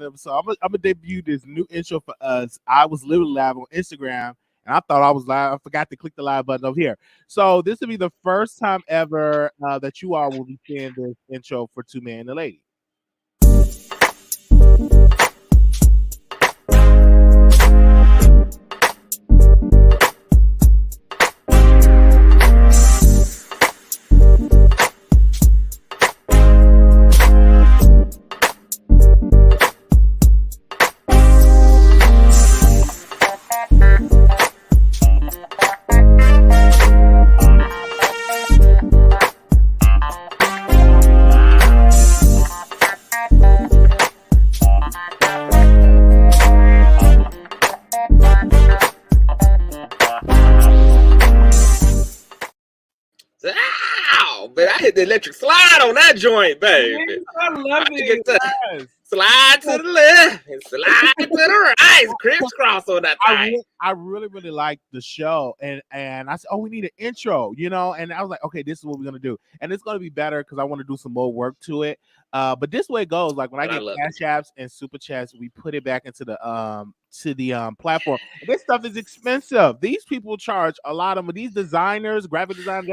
episode. I'm gonna debut this new intro for us. I was literally live on Instagram, and I thought I was live. I forgot to click the live button over here. So this will be the first time ever that you all will be seeing this intro for Two Man and a Lady. But I hit the electric slide on that joint, baby. Yes, I love it. Yes. Slide to the left and slide to the right. Crisscross on that thing. I really like the show, and I said, oh, we need an intro, you know, and I was like, okay, this is what we're gonna do, and it's gonna be better because I want to do some more work to it. But this way it goes. Like when I get cash apps and super chats, we put it back into the platform. This stuff is expensive. These people charge a lot of these designers, graphic designers.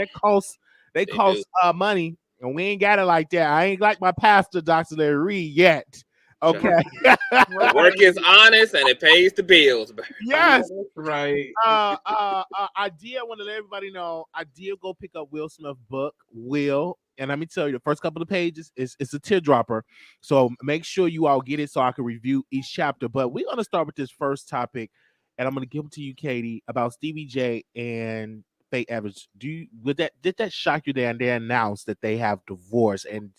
They cost money, and we ain't got it like that. I ain't like my pastor, Dr. Larry Reed, yet. Okay. The work is honest and it pays the bills. Yes. Right. I did want to let everybody know I did go pick up Will Smith's book, Will. And let me tell you, the first couple of pages it's a teardropper. So make sure you all get it so I can review each chapter. But we're gonna start with this first topic, and I'm gonna give it to you, Katie, about Stevie J and Faith Evans. Did that shock you there? And they announced that they have divorced, and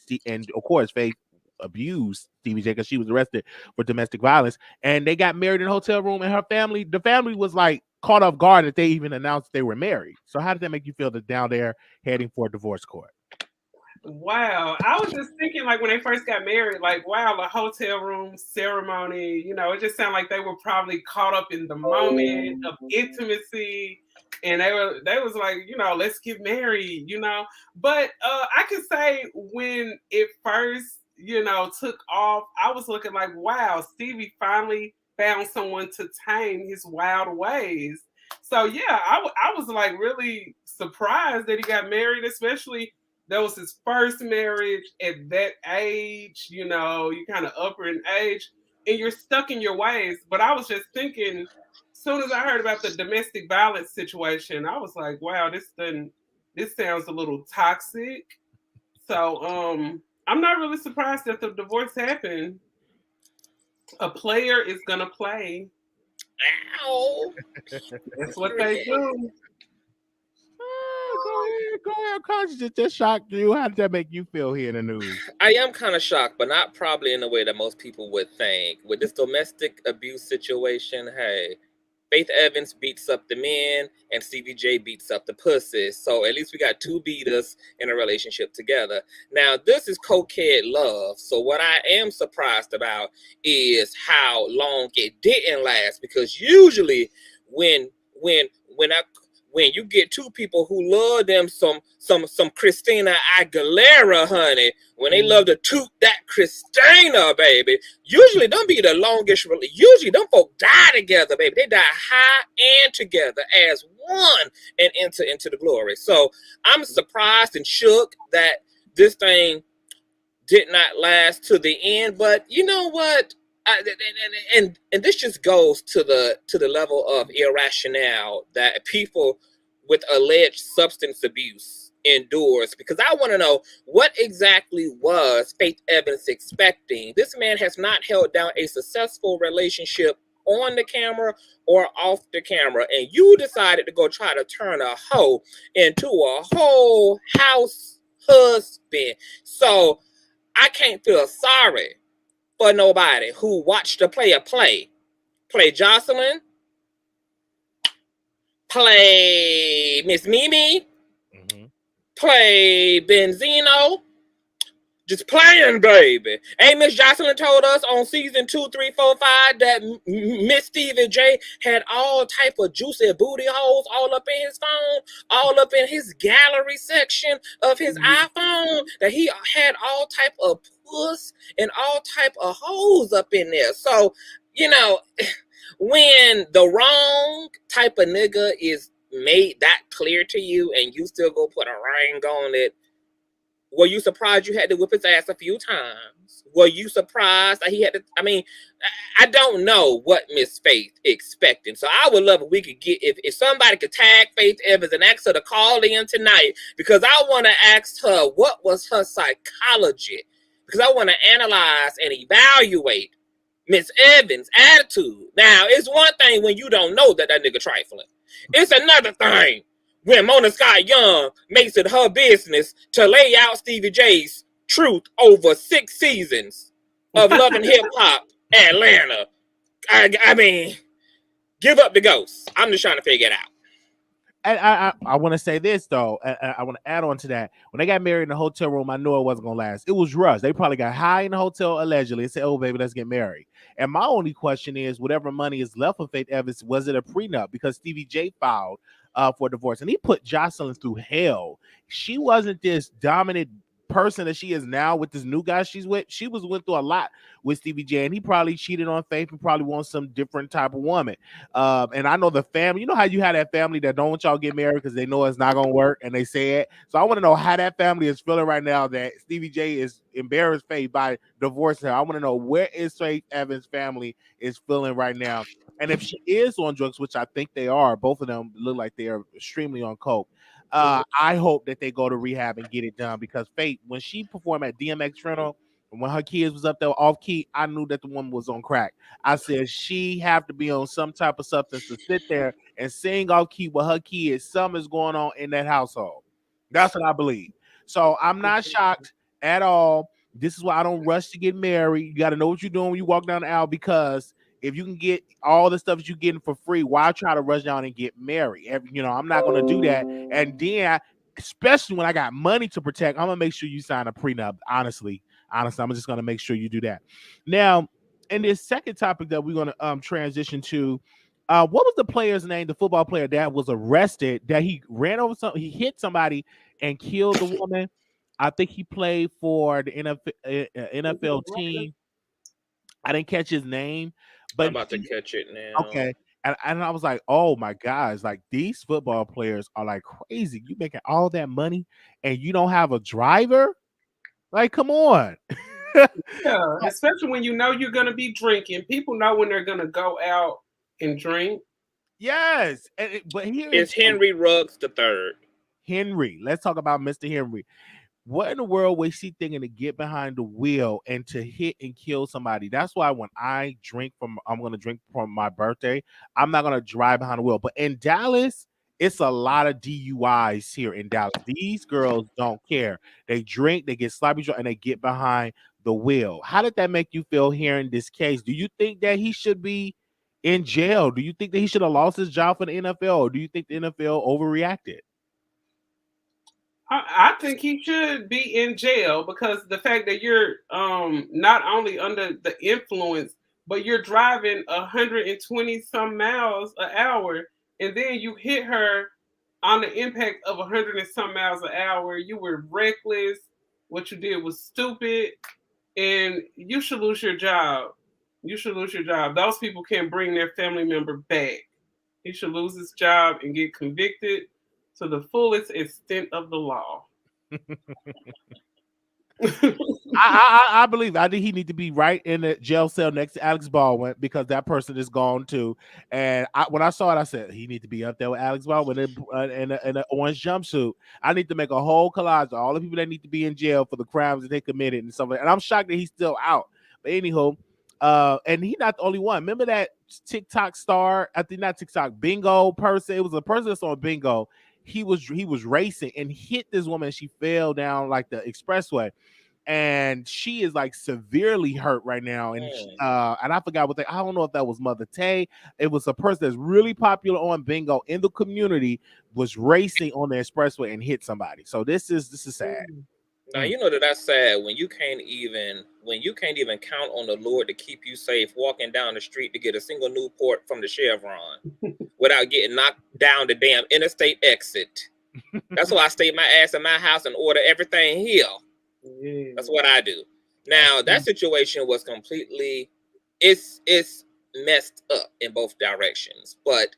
of course Faith abused Stevie J because she was arrested for domestic violence, and they got married in a hotel room, and the family was like caught off guard that they even announced they were married. So how did that make you feel that down there heading for a divorce court? Wow. I was just thinking, like, when they first got married, like, wow, the hotel room ceremony, you know, it just sounded like they were probably caught up in the moment of intimacy. And they was like, you know, let's get married, you know. But I could say when it first, you know, took off, I was looking like, wow, Stevie finally found someone to tame his wild ways. So yeah, I was like really surprised that he got married, especially that was his first marriage at that age. You know, you kind of upper in age and you're stuck in your ways. But I was just thinking, as soon as I heard about the domestic violence situation, I was like, wow, this sounds a little toxic. So I'm not really surprised that the divorce happened. A player is gonna play. Ow. That's what they do. Go ahead, Coach. Just shocked you. How did that make you feel here in the news? I am kind of shocked, but not probably in the way that most people would think. With this domestic abuse situation, hey, Faith Evans beats up the men and Stevie J beats up the pussies. So at least we got two beaters in a relationship together. Now, this is cokehead love. So what I am surprised about is how long it didn't last. Because usually when you get two people who love them some Christina Aguilera, honey, when they love to toot that Christina, baby, usually them be the longest. Usually them folk die together, baby. They die high and together as one and enter into the glory. So I'm surprised and shook that this thing did not last to the end. But you know what? And this just goes to the level of irrationale that people with alleged substance abuse endures, because I want to know what exactly was Faith Evans expecting. This man has not held down a successful relationship on the camera or off the camera, and you decided to go try to turn a hoe into a whole house husband. So I can't feel sorry for nobody who watched the player play Jocelyn, play Miss Mimi, play Benzino, Just playing, baby. Hey, Miss Jocelyn told us on season 2, 3, 4, 5 that Miss Stevie J had all type of juicy booty holes all up in his phone, all up in his gallery section of his iPhone. That he had all type of puss and all type of holes up in there. So, you know, when the wrong type of nigga is made that clear to you and you still go put a ring on it, were you surprised you had to whip his ass a few times? Were you surprised that he had to? I mean, I don't know what Miss Faith expecting. So I would love if we could get, if somebody could tag Faith Evans and ask her to call in tonight, because I want to ask her what was her psychology, because I want to analyze and evaluate Miss Evans' attitude. Now, it's one thing when you don't know that nigga trifling. It's another thing when Mona Scott Young makes it her business to lay out Stevie J's truth over 6 seasons of Love and Hip Hop Atlanta. I mean, give up the ghost. I'm just trying to figure it out. And I want to say this though. I want to add on to that. When they got married in the hotel room, I knew it wasn't gonna last. It was rushed. They probably got high in the hotel allegedly and said, "Oh baby, let's get married." And my only question is, whatever money is left of Faith Evans, was it a prenup? Because Stevie J filed for divorce, and he put Jocelyn through hell. She wasn't this dominant person that she is now with this new guy she's with. She went through a lot with Stevie J, and he probably cheated on Faith and probably wants some different type of woman. And I know the family, you know how you have that family that don't want y'all get married because they know it's not gonna work and they say it. So I want to know how that family is feeling right now that Stevie J is embarrassed Faith by divorcing her. I want to know where is Faith Evans' family is feeling right now. And if she is on drugs, which I think they are, both of them look like they are extremely on coke. I hope that they go to rehab and get it done, because Faith, when she performed at DMX Rental, and when her kids was up there off key, I knew that the woman was on crack. I said she have to be on some type of substance to sit there and sing off key with her kids. Something is going on in that household. That's what I believe. So I'm not shocked at all. This is why I don't rush to get married. You got to know what you're doing when you walk down the aisle, because if you can get all the stuff that you're getting for free, why try to rush down and get married? You know, I'm not going to do that. And then, especially when I got money to protect, I'm going to make sure you sign a prenup. Honestly, I'm just going to make sure you do that. Now, in this second topic that we're going to transition to, what was the player's name, the football player that was arrested, that he ran over he hit somebody and killed the woman? I think he played for the NFL team. I didn't catch his name, but I'm about to catch it now. Okay. And I was like, oh my gosh, like these football players are like crazy. You making all that money and you don't have a driver? Like, come on. Yeah, especially when you know you're gonna be drinking. People know when they're gonna go out and drink. Yes. But here It's Henry Ruggs III. Henry. Let's talk about Mr. Henry. What in the world was she thinking to get behind the wheel and to hit and kill somebody? That's why when I'm going to drink from my birthday, I'm not going to drive behind the wheel. But in Dallas, it's a lot of DUIs here in Dallas. These girls don't care. They drink, they get sloppy drunk, and they get behind the wheel. How did that make you feel here in this case? Do you think that he should be in jail? Do you think that he should have lost his job for the NFL? Or do you think the NFL overreacted? I think he should be in jail, because the fact that you're not only under the influence, but you're driving 120 some miles an hour, and then you hit her on the impact of 100 and some miles an hour. You were reckless. What you did was stupid, and you should lose your job. You should lose your job. Those people can't bring their family member back. He should lose his job and get convicted to the fullest extent of the law. I believe. I think he need to be right in the jail cell next to Alex Baldwin, because that person is gone too. And when I saw it, I said he need to be up there with Alex Baldwin in an orange jumpsuit. I need to make a whole collage of all the people that need to be in jail for the crimes that they committed and stuff like that. And I'm shocked that he's still out. But anyhow, and he's not the only one. Remember that TikTok star? I think not TikTok, bingo person. It was a person that's on bingo. He was racing and hit this woman. She fell down like the expressway, and she is like severely hurt right now. And and I forgot I don't know if that was Mother Tay. It was a person that's really popular on bingo in the community, was racing on the expressway and hit somebody. So this is sad. Now you know that that's sad when you can't even count on the Lord to keep you safe walking down the street to get a single Newport from the Chevron without getting knocked down the damn interstate exit. That's why I stay my ass in my house and order everything here. Yeah. That's what I do. Now that situation was completely it's messed up in both directions, but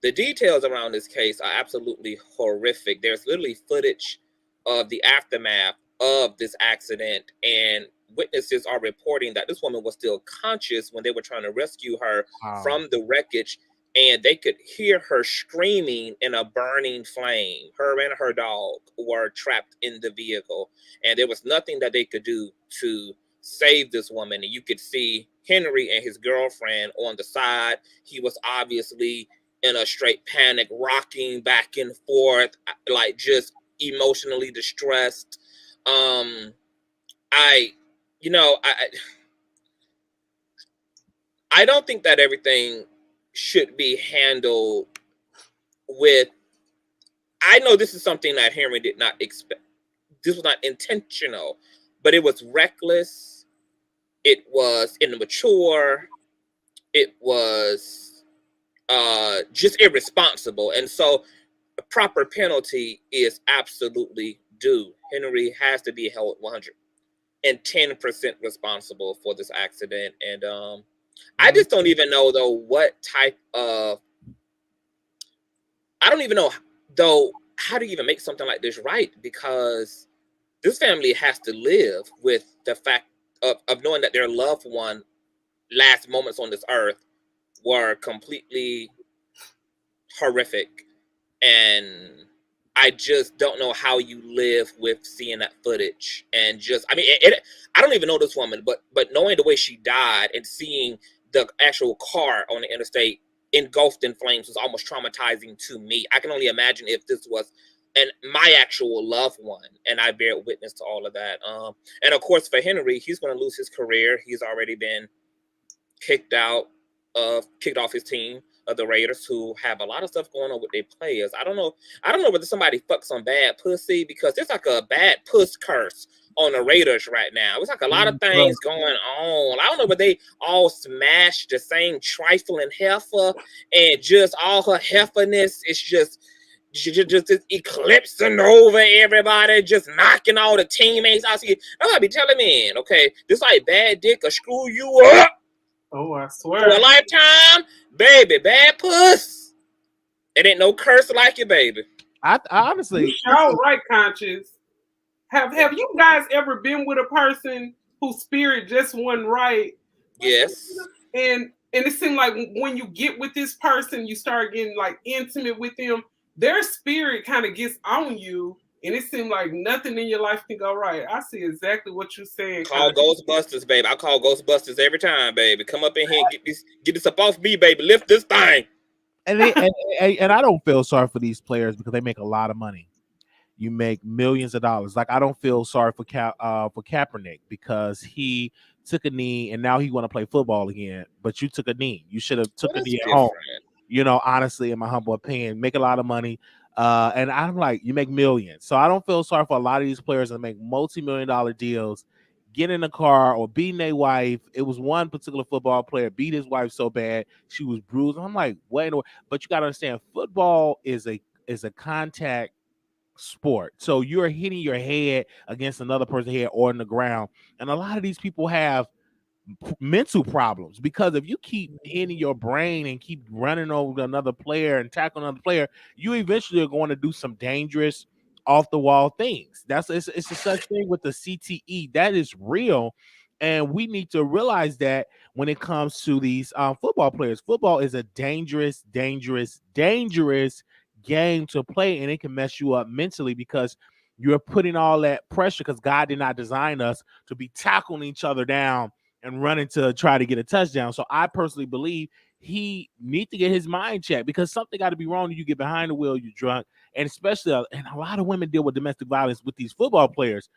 the details around this case are absolutely horrific. There's literally footage of the aftermath of this accident, and witnesses are reporting that this woman was still conscious when they were trying to rescue her from the wreckage, and they could hear her screaming in a burning flame. Her and her dog were trapped in the vehicle, and there was nothing that they could do to save this woman. And you could see Henry and his girlfriend on the side. He was obviously in a straight panic, rocking back and forth, like just emotionally distressed. I don't think that everything should be handled with. I know this is something that Henry did not expect. This was not intentional, but it was reckless. It was immature. It was just irresponsible. And so a proper penalty is absolutely due. Henry has to be held 110% responsible for this accident. And I just don't even know, though, what type of... I don't even know, though, how to even make something like this right, because this family has to live with the fact of knowing that their loved one last moments on this earth were completely horrific. And I just don't know how you live with seeing that footage. And just, I mean, I don't even know this woman, but knowing the way she died and seeing the actual car on the interstate engulfed in flames was almost traumatizing to me. I can only imagine if this was my actual loved one, and I bear witness to all of that. And of course, for Henry, he's going to lose his career. He's already been kicked off his team of the Raiders, who have a lot of stuff going on with their players. I don't know whether somebody fucked some bad pussy, because there's like a bad puss curse on the Raiders right now. It's like a lot of things going on. I don't know, but they all smashed the same trifling heifer, and just all her heiferness is just eclipsing over everybody, just knocking all the teammates out. That's what I be telling men, okay? This like bad dick will screw you up. Oh, I swear. For a lifetime, baby, bad puss. It ain't no curse like it, baby. I honestly, you're right, Conscious. Have you guys ever been with a person whose spirit just wasn't right? Yes. And it seemed like when you get with this person, you start getting like intimate with them, their spirit kind of gets on you, and it seemed like nothing in your life can go right. I see exactly what you're saying. Call Ghostbusters, baby. I call Ghostbusters every time, baby. Come up in here and get this up off me, baby. Lift this thing. And I don't feel sorry for these players because they make a lot of money. You make millions of dollars. Like, I don't feel sorry for Kaepernick because he took a knee and now he want to play football again. But you took a knee. You should have took a knee at home. You know, honestly, in my humble opinion, make a lot of money. And I'm like, you make millions. So I don't feel sorry for a lot of these players that make multi-million-dollar deals, get in a car or beating their wife. It was one particular football player beat his wife so bad she was bruised. I'm like, wait, but you got to understand, football is a contact sport. So you're hitting your head against another person's head or in the ground. And a lot of these people have mental problems because if you keep hitting your brain and keep running over another player and tackling another player, you eventually are going to do some dangerous off the wall things. It's a such thing with the CTE that is real, and we need to realize that when it comes to these football players. Football is a dangerous game to play, and it can mess you up mentally because you're putting all that pressure because God did not design us to be tackling each other down and running to try to get a touchdown. So I personally believe he needs to get his mind checked because something got to be wrong when you get behind the wheel, you're drunk. And especially, and a lot of women deal with domestic violence with these football players.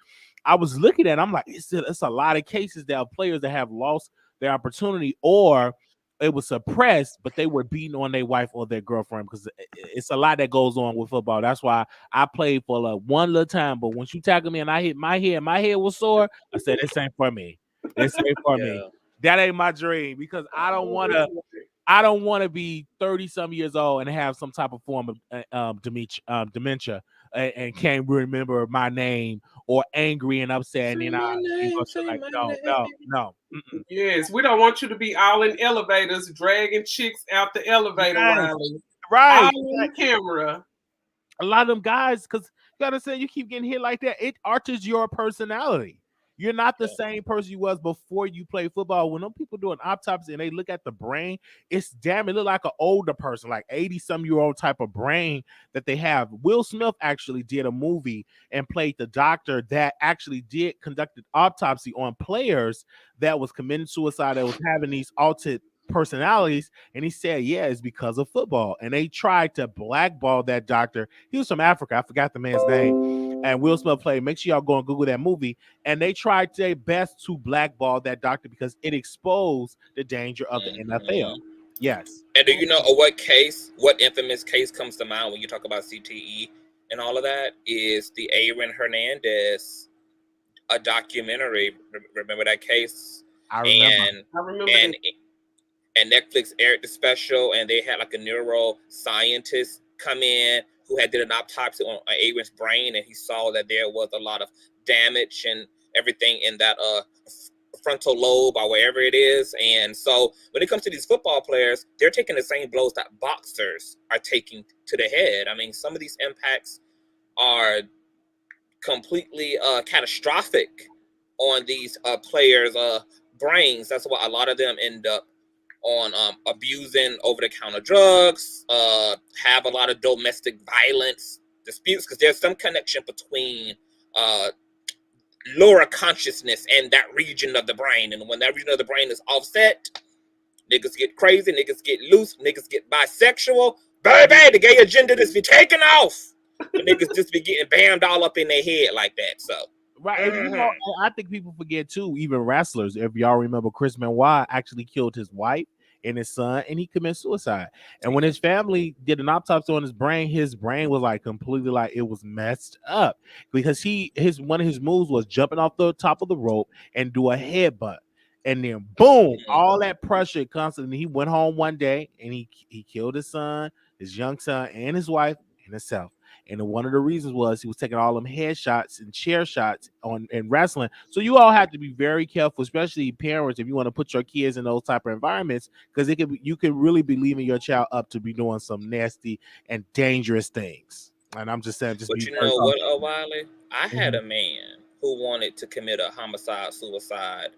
I was looking at it, I'm like, it's a lot of cases that are players that have lost their opportunity or it was suppressed, but they were beating on their wife or their girlfriend because it's a lot that goes on with football. That's why I played for like one little time. But once you tackled me and I hit my head was sore. I said, "This ain't for me. This ain't for me. Yeah. That ain't my dream because I don't want to be 30 some years old and have some type of form of dementia and can't remember my name or angry and upset and Say then my you name, go to say like my no name. Mm-mm. Yes, we don't want you to be all in elevators, dragging chicks out the elevator, Yes, Wiley. right. All on camera. A lot of them guys, because you gotta say you keep getting hit like that, it alters your personality. You're not the Yeah. same person you was before you play football. When them people doing autopsy and they look at the brain, it's damn, it look like an older person, like 80-some-year-old type of brain that they have. Will Smith actually did a movie and played the doctor that actually did conducted autopsy on players that was committing suicide, that was having these altered personalities, and he said, yeah, it's because of football. And they tried to blackball that doctor. He was from Africa. I forgot the man's name. And Will Smith played. Make sure y'all go and Google that movie. And they tried their best to blackball that doctor because it exposed the danger of the NFL. Mhm. Yes. And do you know what infamous case comes to mind when you talk about CTE and all of that? Is the Aaron Hernandez a documentary? Remember that case? I remember. And I remember and that. and Netflix aired the special, and they had like a neuroscientist come in who had did an autopsy on Aaron's brain, and he saw that there was a lot of damage and everything in that frontal lobe or wherever it is. And so when it comes to these football players, they're taking the same blows that boxers are taking to the head. I mean, some of these impacts are completely catastrophic on these players' brains. That's why a lot of them end up on abusing over-the-counter drugs, have a lot of domestic violence disputes, because there's some connection between uh, lower consciousness and that region of the brain. And when that region of the brain is offset, niggas get crazy, niggas get loose, niggas get bisexual. Baby, the gay agenda just be taking off. The niggas just be getting bammed all up in their head like that. So, Right. And you know, I think people forget too, even wrestlers. If y'all remember, Chris Benoit actually killed his wife and his son, and he committed suicide. And when his family did an autopsy on his brain was like completely like it was messed up because his one of his moves was jumping off the top of the rope and do a headbutt. And then boom, all that pressure constantly. He went home one day and he killed his son, his young son, and his wife and himself. And one of the reasons was he was taking all them headshots and chair shots on in wrestling. So you all have to be very careful, especially parents, if you want to put your kids in those type of environments, because you can really be leaving your child up to be doing some nasty and dangerous things. And I'm just saying, just but be you very know what, cautious. Wiley? I had a man who wanted to commit a homicide, suicide,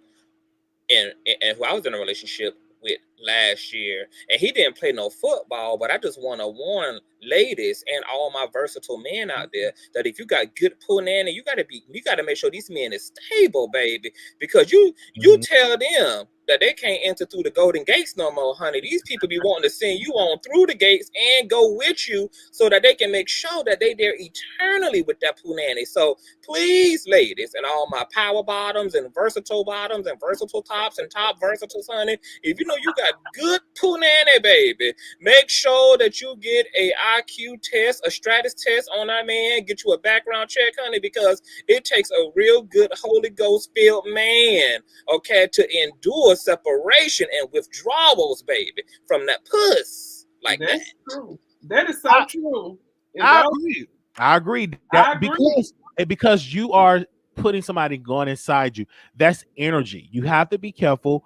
and who I was in a relationship with last year, and he didn't play no football. But I just want to warn ladies and all my versatile men out there that if you got good punani, you got to make sure these men is stable, baby, because you tell them that they can't enter through the golden gates no more, honey. These people be wanting to send you on through the gates and go with you so that they can make sure that they there eternally with that punani. So please, ladies, and all my power bottoms and versatile tops and top versatiles, honey, if you know you got good punani, baby, make sure that you get a IQ test, a stratus test on that man, get you a background check, honey, because it takes a real good Holy Ghost filled man, okay, to endure separation and withdrawals, baby, from that puss like That's that. true. That is so true. And I those, agree. I agree I that agree. because you are putting somebody going inside you. That's energy. You have to be careful,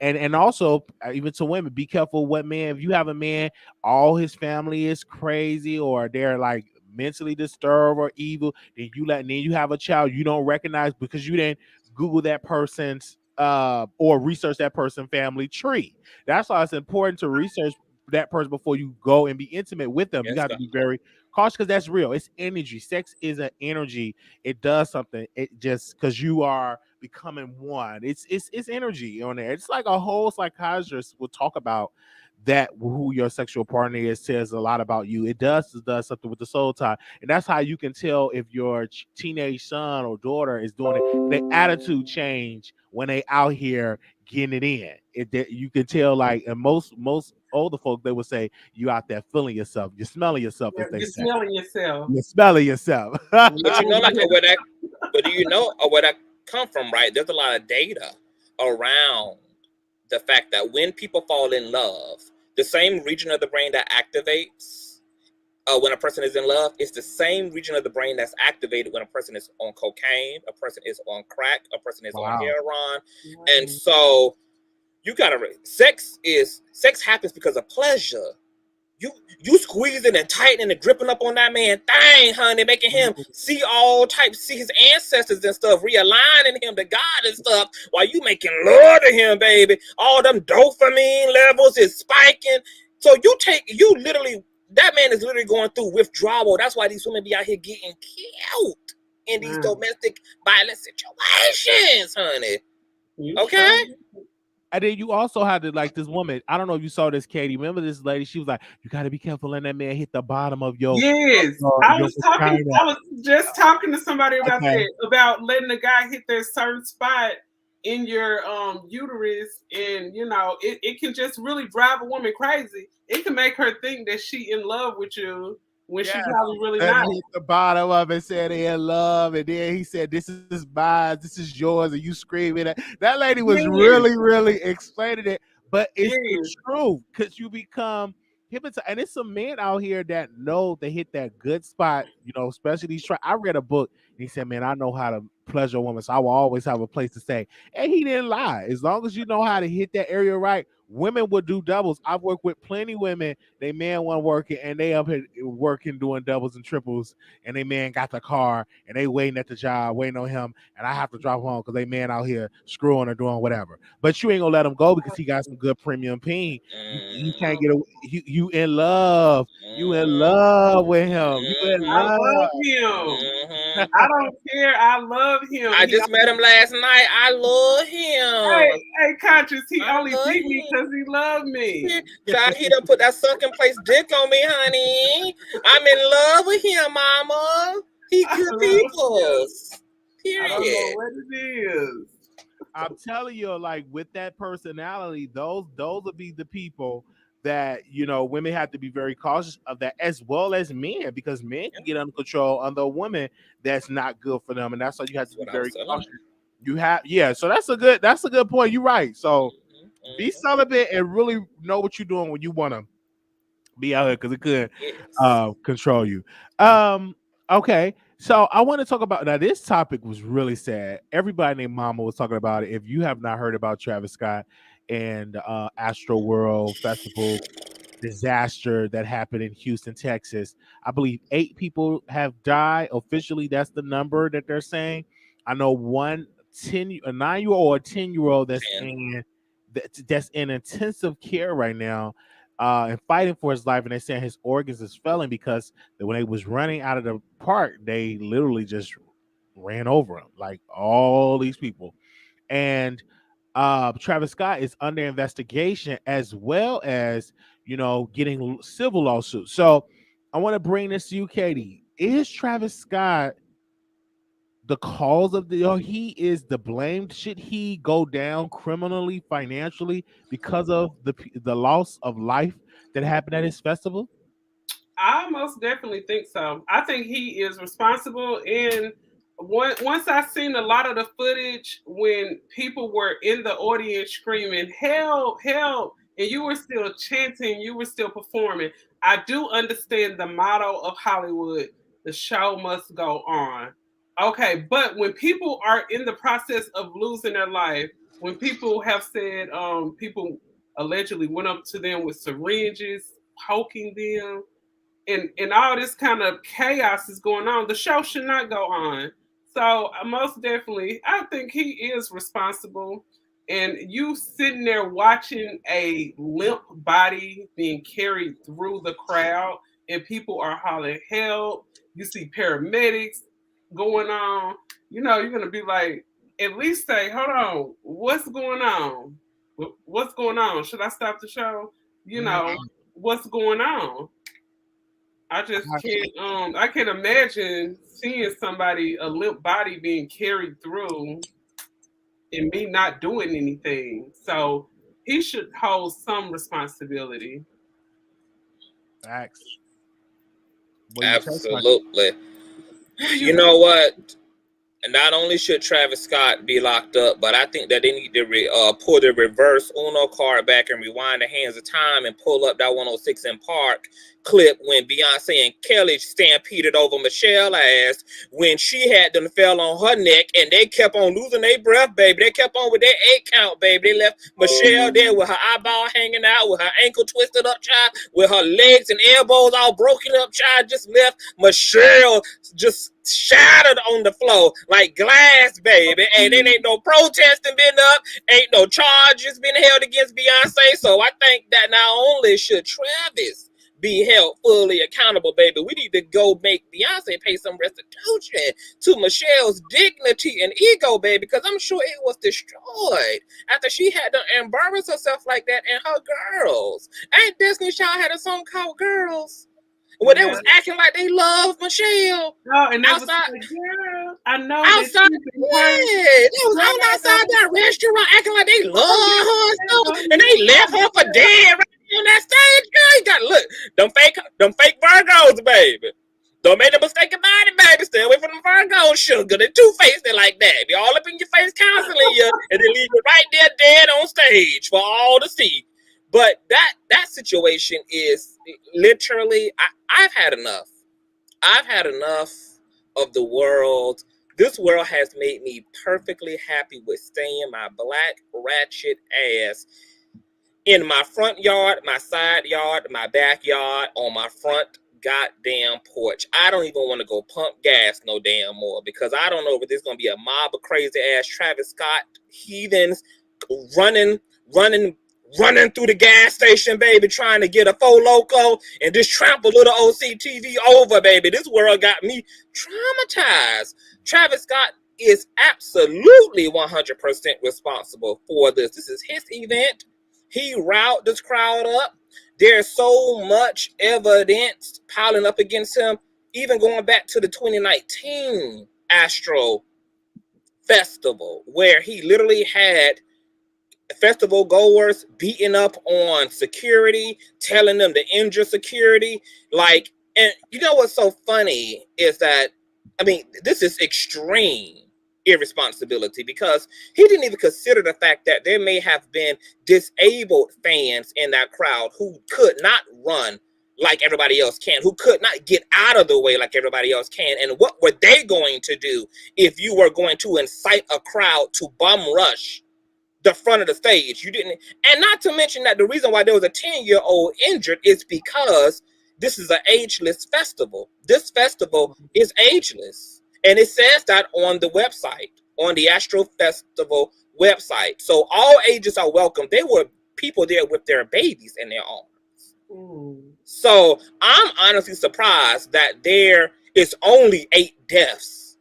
and also even to women, be careful what man. If you have a man, all his family is crazy or they're like mentally disturbed or evil, then you have a child you don't recognize because you didn't Google that person's or research that person family tree. That's why it's important to research that person before you go and be intimate with them. You Yes, got to God. be very cautious because that's real. It's energy. Sex is an energy. It does something. It just because you are becoming one. It's energy on there. It's like a whole psychiatrist will talk about that who your sexual partner is says a lot about you. It does something with the soul tie, and that's how you can tell if your teenage son or daughter is doing it. Their attitude change when they out here getting it in. That you can tell, like, and most older folk, they would say you out there feeling yourself, you're smelling yourself, as they You're say. smelling yourself. You're smelling yourself. But you know, like Mhm. where that, but do you know where that come from, right? There's a lot of data around the fact that when people fall in love, the same region of the brain that activates when a person is in love is the same region of the brain that's activated when a person is on cocaine, a person is on crack, a person is on Wow. heroin, and so you gotta sex happens because of pleasure. You squeezing and tightening and gripping up on that man thing, honey, making him see all types, see his ancestors and stuff, realigning him to God and stuff, while you making love to him, baby. All them dopamine levels is spiking. So you literally, that man is literally going through withdrawal. That's why these women be out here getting killed in these domestic violence situations, honey. Okay? And then you also had to, like, this woman. I don't know if you saw this, Katie. Remember this lady? She was like, "You got to be careful letting that man hit the bottom of your Yes, your I vagina." was just talking to somebody about Okay. that, about letting the guy hit that certain spot in your uterus, and you know it can just really drive a woman crazy. It can make her think that she in love with you when she Yes. probably really And not. he hit the bottom of it, said they in love, and then he said, "This is mine, this is yours," and you screaming. That lady was Yes, really explaining it, but it's the yes. truth, because you become hypnotized. And it's some men out here that know they hit that good spot, especially these. I read a book, and he said, "Man, I know how to pleasure a woman, so I will always have a place to stay." And he didn't lie. As long as you know how to hit that area right, women will do doubles. I've worked with plenty women. They man one working, and they up here working doing doubles and triples, and they man got the car, and they waiting at the job, waiting on him, and I have to drop home because they man out here screwing or doing whatever. But you ain't gonna let him go because he got some good premium peen. You can't get away. You in love. You in love with him. You in I love love. him. I don't care. I love him. I just met him last night. I love him. Hey, conscious. He I only love beat me him. because he loved me. Child, he done put that sunken place dick on me, honey. I'm in love with him, mama. He good people. I don't know Period. what it is. I'm telling you, like, with that personality, those would be the people that women have to be very cautious of, that, as well as men, because men can get under control under a woman that's not good for them, and that's why you have to be very cautious. So that's a good point. You're right. So be celibate and really know what you're doing when you want to be out here, because it could control you. Okay. So I want to talk about, now this topic was really sad. Everybody named Mama was talking about it. If you have not heard about Travis Scott and Astroworld Festival disaster that happened in Houston, Texas, I believe 8 people have died. Officially, that's the number that they're saying. I know a 9-year-old or a 10-year-old that's in intensive care right now, and fighting for his life. And they're saying his organs is failing because when they was running out of the park, they literally just ran over him, like all these people. And Travis Scott is under investigation, as well as getting civil lawsuits. So I want to bring this to you, Katie. Is Travis Scott the cause of or he is the blame? Should he go down criminally, financially, because of the loss of life that happened at his festival? I most definitely think so. I think he is responsible. And once I seen a lot of the footage when people were in the audience screaming, "Help, help," and you were still chanting, you were still performing. I do understand the motto of Hollywood: the show must go on. Okay, but when people are in the process of losing their life, when people have said people allegedly went up to them with syringes, poking them, and all this kind of chaos is going on, the show should not go on. So most definitely, I think he is responsible. And you sitting there watching a limp body being carried through the crowd, and people are hollering help. You see paramedics going on. You're gonna be like, at least say, "Hold on, what's going on? What's going on? Should I stop the show? What's going on?" I just can't. I can't imagine seeing somebody, a limp body, being carried through. and me not doing anything. So he should hold some responsibility. Facts. What you say, Frank? Absolutely. You know what? Not only should Travis Scott be locked up, but I think that they need to pull the reverse Uno card back and rewind the hands of time and pull up that 106 in Park clip when Beyonce and Kelly stampeded over Michelle ass when she had them fell on her neck and they kept on losing their breath, baby. They kept on with their 8 count, baby. They left Michelle there with her eyeball hanging out, with her ankle twisted up, child, with her legs and elbows all broken up, child. Just left Michelle just shattered on the floor like glass, baby. And then ain't no protesting been up, ain't no charges been held against Beyonce. So I think that not only should Travis be held fully accountable, baby, we need to go make Beyonce pay some restitution to Michelle's dignity and ego, baby, because I'm sure it was destroyed after she had to embarrass herself like that and her girls. Ain't Destiny Child had a song called Girls? When they was acting like they loved Michelle. Oh, and that outside, was like, girl, I know outside, that they was all outside that restaurant acting like they love her and stuff, and they left her for dead right on that stage. Girl, you got look, them fake Virgos, baby. Don't make a mistake about it, baby. Stay away from them Virgos, sugar. They two-faced like that. Be all up in your face counseling you, and they leave you right there dead on stage for all to see. But that situation is literally, I've had enough. I've had enough of the world. This world has made me perfectly happy with staying my black ratchet ass in my front yard, my side yard, my backyard, on my front goddamn porch. I don't even want to go pump gas no damn more because I don't know if there's going to be a mob of crazy ass Travis Scott heathens running through the gas station, baby, trying to get a Four Loko and just trample little OCTV over, baby. This world got me traumatized. Travis Scott is absolutely 100% responsible for this. This is his event. He riled this crowd up. There's so much evidence piling up against him, even going back to the 2019 Astro Festival, where he literally had festival goers beating up on security, telling them to injure security. Like, and you know what's so funny is that, I mean, this is extreme irresponsibility because he didn't even consider the fact that there may have been disabled fans in that crowd who could not run like everybody else can, who could not get out of the way like everybody else can. And what were they going to do if you were going to incite a crowd to bum rush the front of the stage? You didn't, and not to mention that the reason why there was a 10-year-old injured is because this is an ageless festival. This festival is ageless, and it says that on the website, on the Astro Festival website. So all ages are welcome. There were people there with their babies in their arms. So I'm honestly surprised that there is only 8 deaths.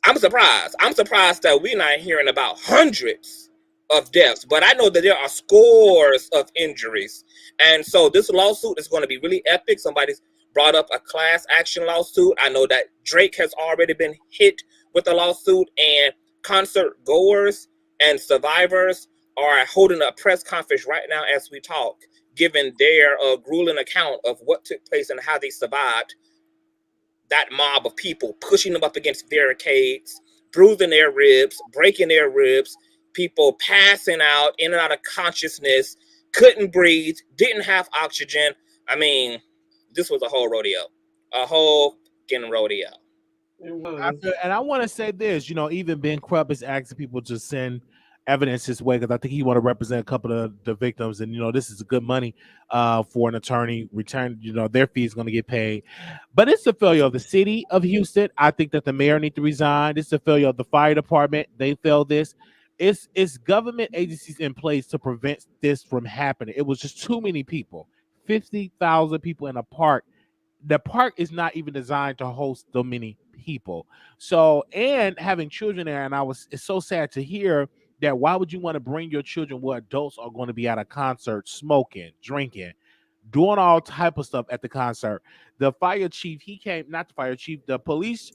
I'm surprised. I'm surprised that we're not hearing about hundreds of deaths, but I know that there are scores of injuries. And so this lawsuit is going to be really epic. Somebody's brought up a class action lawsuit. I know that Drake has already been hit with a lawsuit, and concert goers and survivors are holding a press conference right now as we talk, giving their grueling account of what took place and how they survived that mob of people pushing them up against barricades, bruising their ribs, breaking their ribs, people passing out, in and out of consciousness, couldn't breathe, didn't have oxygen. I mean, this was a whole rodeo, a whole fucking rodeo. And I want to say this, you know, even Ben Krupp is asking people to send evidence his way because I think he want to represent a couple of the victims, and you know, this is good money for an attorney. Return, you know, their fee is going to get paid, but it's a failure of the city of Houston. I think that the mayor needs to resign. It's a failure of the fire department. They failed this. It's government agencies in place to prevent this from happening. It was just too many people, 50,000 people in a park. The park is not even designed to host so many people. So, and having children there, and it's so sad to hear that. Why would you want to bring your children where adults are going to be at a concert, smoking, drinking, doing all type of stuff at the concert? The fire chief, he came, not the fire chief, the police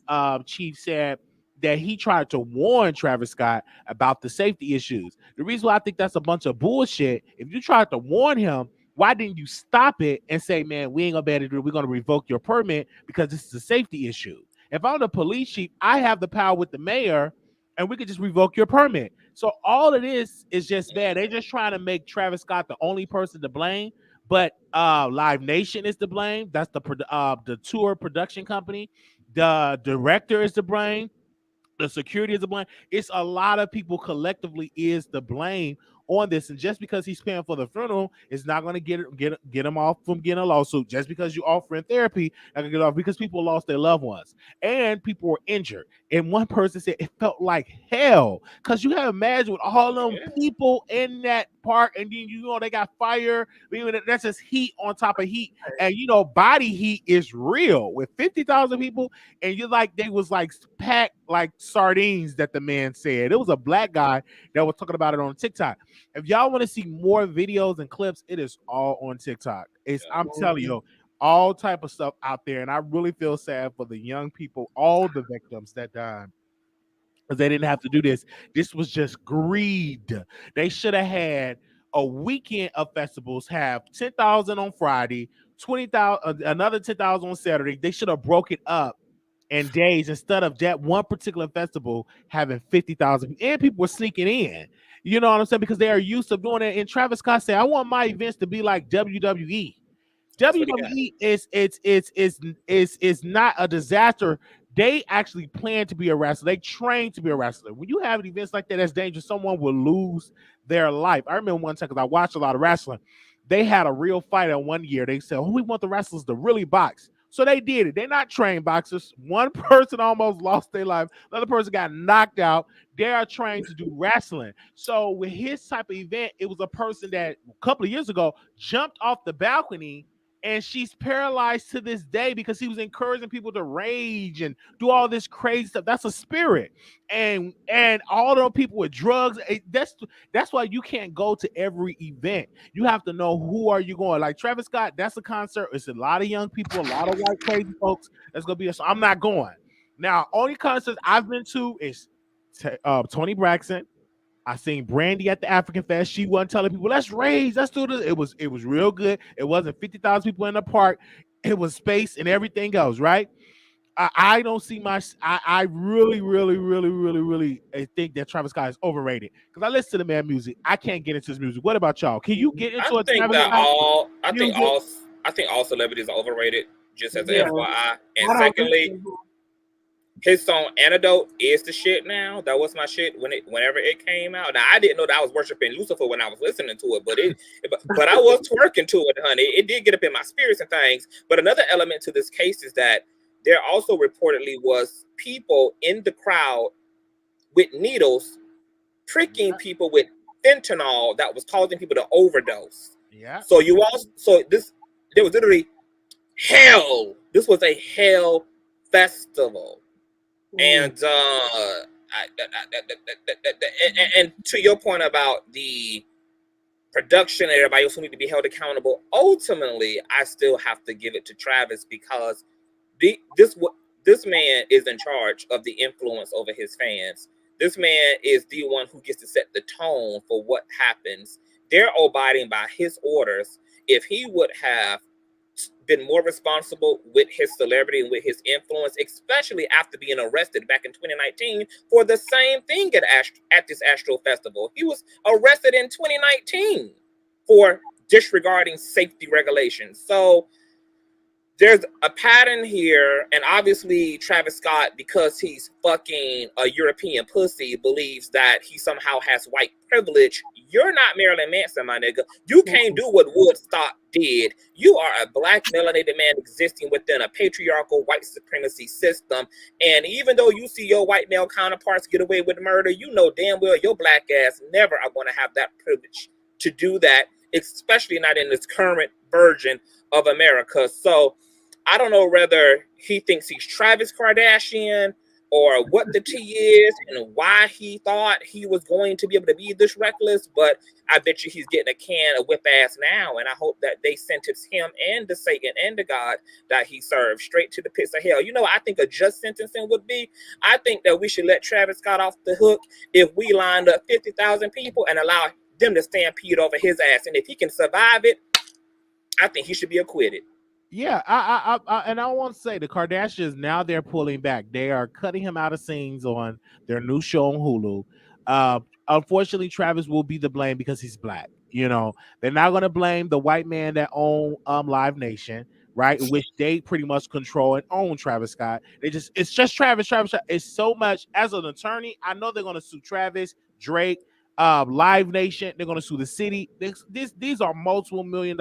chief said that he tried to warn Travis Scott about the safety issues. The reason why I think that's a bunch of bullshit, if you tried to warn him, why didn't you stop it and say, man, we ain't gonna be able to do it. We're gonna revoke your permit because this is a safety issue. If I'm the police chief, I have the power with the mayor, and we could just revoke your permit. So all it is just bad. They're just trying to make Travis Scott the only person to blame, but Live Nation is to blame. That's the tour production company. The director is to blame. The security is to blame. It's a lot of people collectively is to blame on this. And just because he's paying for the funeral is not going to get him off from getting a lawsuit. Just because you offering therapy, I can get off because people lost their loved ones and people were injured. And one person said it felt like hell because you have to imagine with all them people in that park, and then they got fire. That's just heat on top of heat, and body heat is real with 50,000 people, and you're like they was like packed like sardines. That the man said. It was a black guy that was talking about it on TikTok. If y'all want to see more videos and clips, it is all on TikTok. I'm telling you, all type of stuff out there, and I really feel sad for the young people, all the victims that died. Because they didn't have to do this. This was just greed. They should have had a weekend of festivals, have 10,000 on Friday, 20,000, another 10,000 on Saturday. They should have broke it up in days instead of that one particular festival having 50,000. And people were sneaking in. You know what I'm saying? Because they are used to doing it. And Travis Scott said, I want my events to be like WWE. WWE is not a disaster. They actually plan to be a wrestler. They train to be a wrestler. When you have events like that, that's dangerous. Someone will lose their life. I remember one time because I watched a lot of wrestling. They had a real fight in one year. They said, we want the wrestlers to really box. So they did it. They're not trained boxers. One person almost lost their life. Another person got knocked out. They are trained to do wrestling. So with his type of event, it was a person that a couple of years ago jumped off the balcony, and she's paralyzed to this day because he was encouraging people to rage and do all this crazy stuff. That's a spirit. And all those people with drugs, that's why you can't go to every event. You have to know who are you going. Like Travis Scott, that's a concert. It's a lot of young people, a lot of white crazy folks. That's going to be so I'm not going. Now, only concerts I've been to is Tony Braxton. I seen Brandy at the African Fest. She wasn't telling people, let's rage, let's do this. It was real good. It wasn't 50,000 people in the park. It was space and everything else, right? I don't see I really, really, really, really, really think that Travis Scott is overrated. Because I listen to the man music. I can't get into his music. What about y'all? Can you get into it? I think all celebrities are overrated, just as an FYI. And secondly, his song "Antidote" is the shit now. That was my shit whenever it came out. Now I didn't know that I was worshiping Lucifer when I was listening to it, but I was twerking to it, honey. It did get up in my spirits and things. But another element to this case is that there also reportedly was people in the crowd with needles pricking people with fentanyl that was causing people to overdose. Yeah. So there was literally hell. This was a hell festival. And and to your point about the production and everybody else who need to be held accountable, ultimately, I still have to give it to Travis because this man is in charge of the influence over his fans. This man is the one who gets to set the tone for what happens. They're abiding by his orders. If he would have been more responsible with his celebrity and with his influence, especially after being arrested back in 2019 for the same thing at this Astro Festival. He was arrested in 2019 for disregarding safety regulations. So there's a pattern here, and obviously Travis Scott, because he's fucking a European pussy, believes that he somehow has white privilege. You're not Marilyn Manson, my nigga. You can't do what Woodstock did. You are a black melanated man existing within a patriarchal white supremacy system. And even though you see your white male counterparts get away with murder, you know damn well your black ass never are going to have that privilege to do that, especially not in this current version of America. So I don't know whether he thinks he's Travis Kardashian, or what the tea is and why he thought he was going to be able to be this reckless, but I bet you he's getting a can of whip ass now, and I hope that they sentence him and the Satan and the God that he served straight to the pits of hell. You know what I think a just sentencing would be? I think that we should let Travis Scott off the hook if we lined up 50,000 people and allow them to stampede over his ass, and if he can survive it, I think he should be acquitted. Yeah, I want to say the Kardashians now they're pulling back. They are cutting him out of scenes on their new show on Hulu. Unfortunately, Travis will be the blame because he's black. You know, they're not going to blame the white man that own Live Nation, right? Which they pretty much control and own Travis Scott. It's just Travis. It's so much. As an attorney, I know they're going to sue Travis, Drake, Live Nation. They're going to sue the city. These are multiple $1 million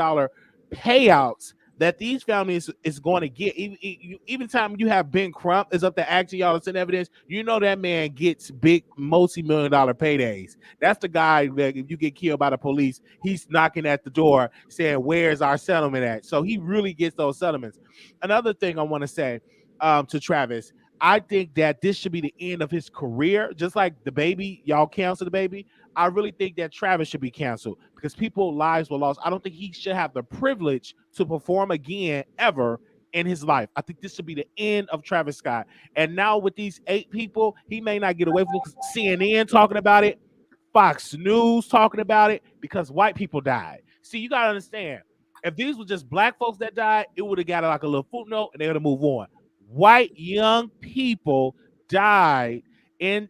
payouts that these families is going to get. Even time you have Ben Crump is up to acting y'all to send evidence, you know that man gets big multi-million dollar paydays. That's the guy that if you get killed by the police, he's knocking at the door saying, where's our settlement at? So he really gets those settlements. Another thing I want to say to Travis, I think that this should be the end of his career. Just like the baby, y'all canceled the baby. I really think that Travis should be canceled because people's lives were lost. I don't think he should have the privilege to perform again ever in his life. I think this should be the end of Travis Scott. And now with these 8 people, he may not get away from it. CNN talking about it, Fox News talking about it because white people died. See, you got to understand, if these were just black folks that died, it would have got like a little footnote and they're going to move on. White young people died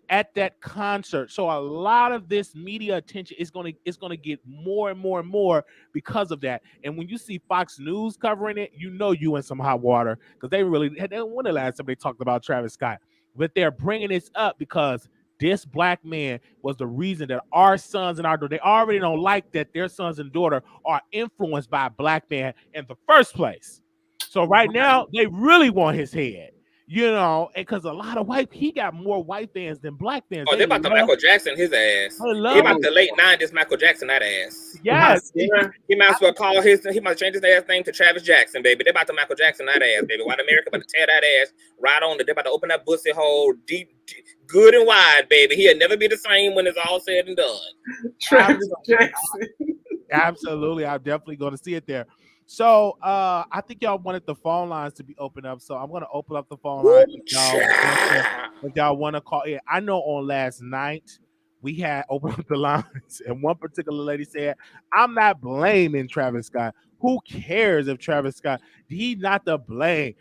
at that concert, so a lot of this media attention is going to get more and more and more because of that. And when you see Fox News covering it, you know you in some hot water because they don't want the last time they talked about Travis Scott, but they're bringing this up because this black man was the reason that our sons and our daughter, they already don't like that their sons and daughter are influenced by a black man in the first place. So right now they really want his head. You know, and because a lot of he got more white fans than black fans. Oh, they about to Michael Jackson his ass. He about the late 90s Michael Jackson that ass. Yes. He might as well he might change his ass name to Travis Jackson, baby. They about to Michael Jackson that ass, baby. White America about to tear that ass right on. They about to open that pussy hole deep, good and wide, baby. He'll never be the same when it's all said and done. Travis Jackson. Absolutely. I'm definitely going to see it there. So I think y'all wanted the phone lines to be opened up. So I'm going to open up the phone lines if y'all want to call in. I know on last night we had opened up the lines and one particular lady said, I'm not blaming Travis Scott. Who cares if Travis Scott, he's not to blame.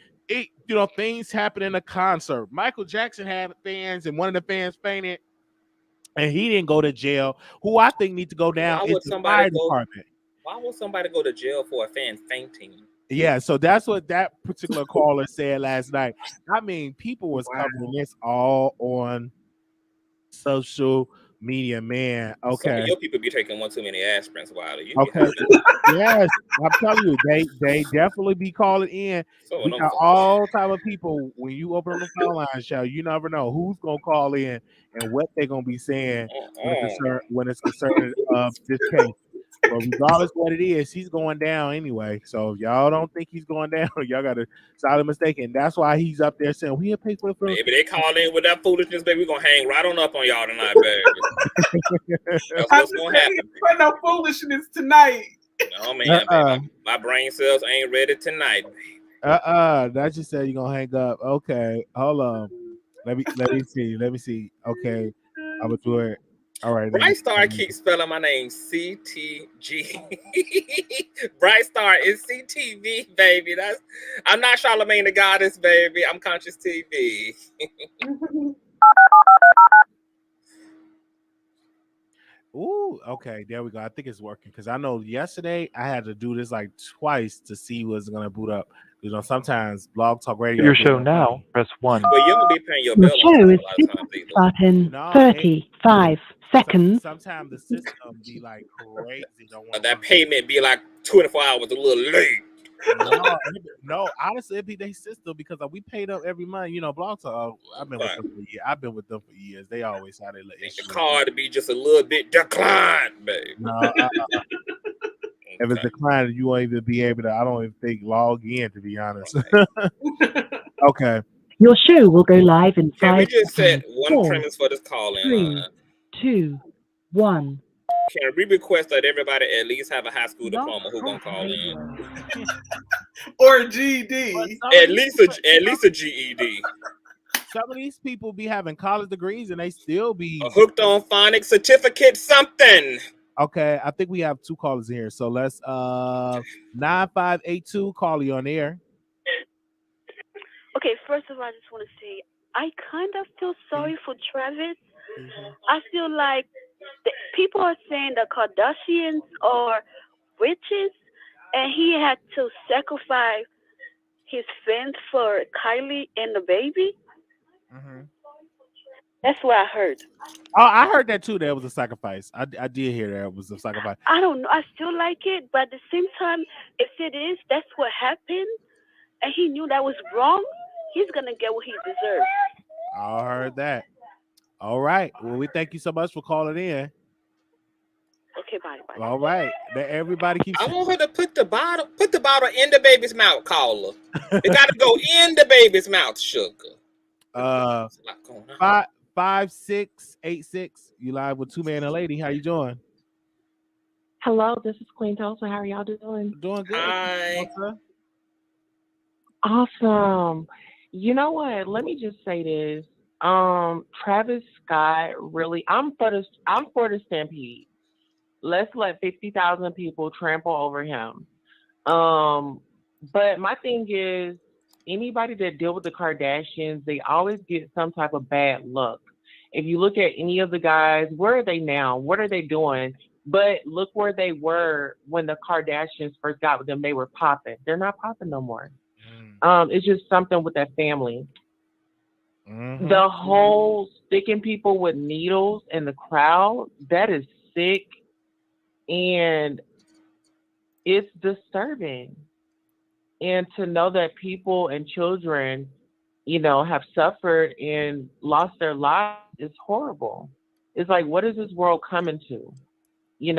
Things happen in a concert. Michael Jackson had fans and one of the fans fainted and he didn't go to jail. Who I think needs to go down is the fire department. Why would somebody go to jail for a fan fainting? Yeah, so that's what that particular caller said last night. I mean, people was covering this all on social media, man. Okay. Some of your people be taking one too many aspirins, Wiley. Okay. Yes, I'm telling you, they definitely be calling in. We got all type of people. When you open the phone line show, you never know who's gonna call in and what they're gonna be saying when it's concerned of this case. But regardless what it is, he's going down anyway. So if y'all don't think he's going down, y'all got a solid mistake. And that's why he's up there saying, we'll pay for the film. Maybe they call in with that foolishness, baby. We're going to hang right on up on y'all tonight, baby. That's what's going to happen. For no foolishness tonight. Oh, man. Baby. My brain cells ain't ready tonight. That just said you're going to hang up. Okay. Hold on. Let me see. Okay. I would do it. All right. Bright Star keeps spelling my name CTG. Bright Star is CTV, baby. I'm not Charlamagne the Goddess, baby. I'm Conscious TV. Ooh, okay, there we go. I think it's working because I know yesterday I had to do this like twice to see what's gonna boot up. Sometimes Blog Talk Radio. Your show now. Press 1. Well, you don't be paying your bill. Show is button 35 seconds. Sometimes the system be like crazy. That payment be like 24 hours a little late. No, honestly, it'd be their system because we paid up every month. Blog Talk. I've been with them for years. They always had a the card to be just a little bit declined, baby. No, if it's declined, you won't even be able to. I don't even think log in, to be honest. Okay. Your show will go live in Can we 5 just set seconds. one 4, premise for this call-in 3, line? 2, 1. Can we request that everybody at least have a high school diploma who gonna call in? Or GED. At least a GED. Some of these people be having college degrees and they still be A hooked on phonics certificate, something. Okay, I think we have 2 callers here. So let's 9582 call you on air. Okay, first of all, I just want to say I kind of feel sorry for Travis. I feel like people are saying the Kardashians are witches, and he had to sacrifice his fans for Kylie and the baby. That's what I heard. Oh, I heard that too. That was a sacrifice. I did hear that it was a sacrifice. I don't know. I still like it, but at the same time, if it is, that's what happened, and he knew that was wrong, he's gonna get what he deserves. I heard that. All right. Well, we thank you so much for calling in. Okay, bye. All right. That everybody keeps. I want her to put the bottle in the baby's mouth, caller. It gotta go in the baby's mouth, sugar. 5686. You live with 2 man and a lady. How you doing? Hello, this is Queen Tulsa. How are y'all doing? Doing good. Hi. Awesome. You know what? Let me just say this. Travis Scott really I'm for the stampede. Let's let 50,000 people trample over him. But my thing is, anybody that deal with the Kardashians, they always get some type of bad luck. If you look at any of the guys, where are they now? What are they doing? But look where they were when the Kardashians first got with them. They were popping. They're not popping no more. It's just something with that family. The whole sticking people with needles in the crowd, that is sick. And it's disturbing. And to know that people and children, have suffered and lost their lives is horrible. It's like, what is this world coming to? Can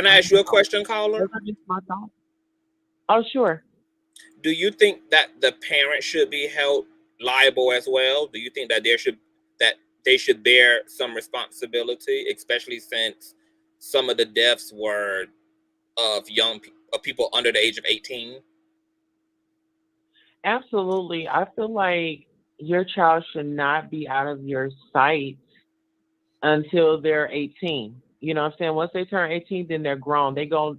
I ask you a question, caller? Oh, sure. Do you think that the parents should be held liable as well? Do you think that they should bear some responsibility, especially since some of the deaths were of people under the age of 18? Absolutely. I feel like your child should not be out of your sight until they're 18. You know what I'm saying? Once they turn 18, then they're grown. They go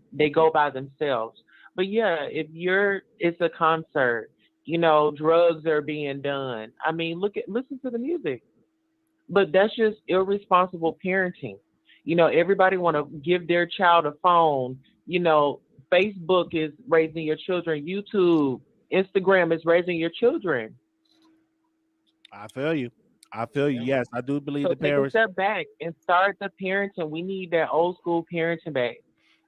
by themselves. But yeah, it's a concert, drugs are being done. I mean, listen to the music. But that's just irresponsible parenting. Everybody want to give their child a phone. Facebook is raising your children. YouTube, Instagram is raising your children. I feel you. Yes, I do believe so the parents. Take a step back and start the parenting. We need that old school parenting back.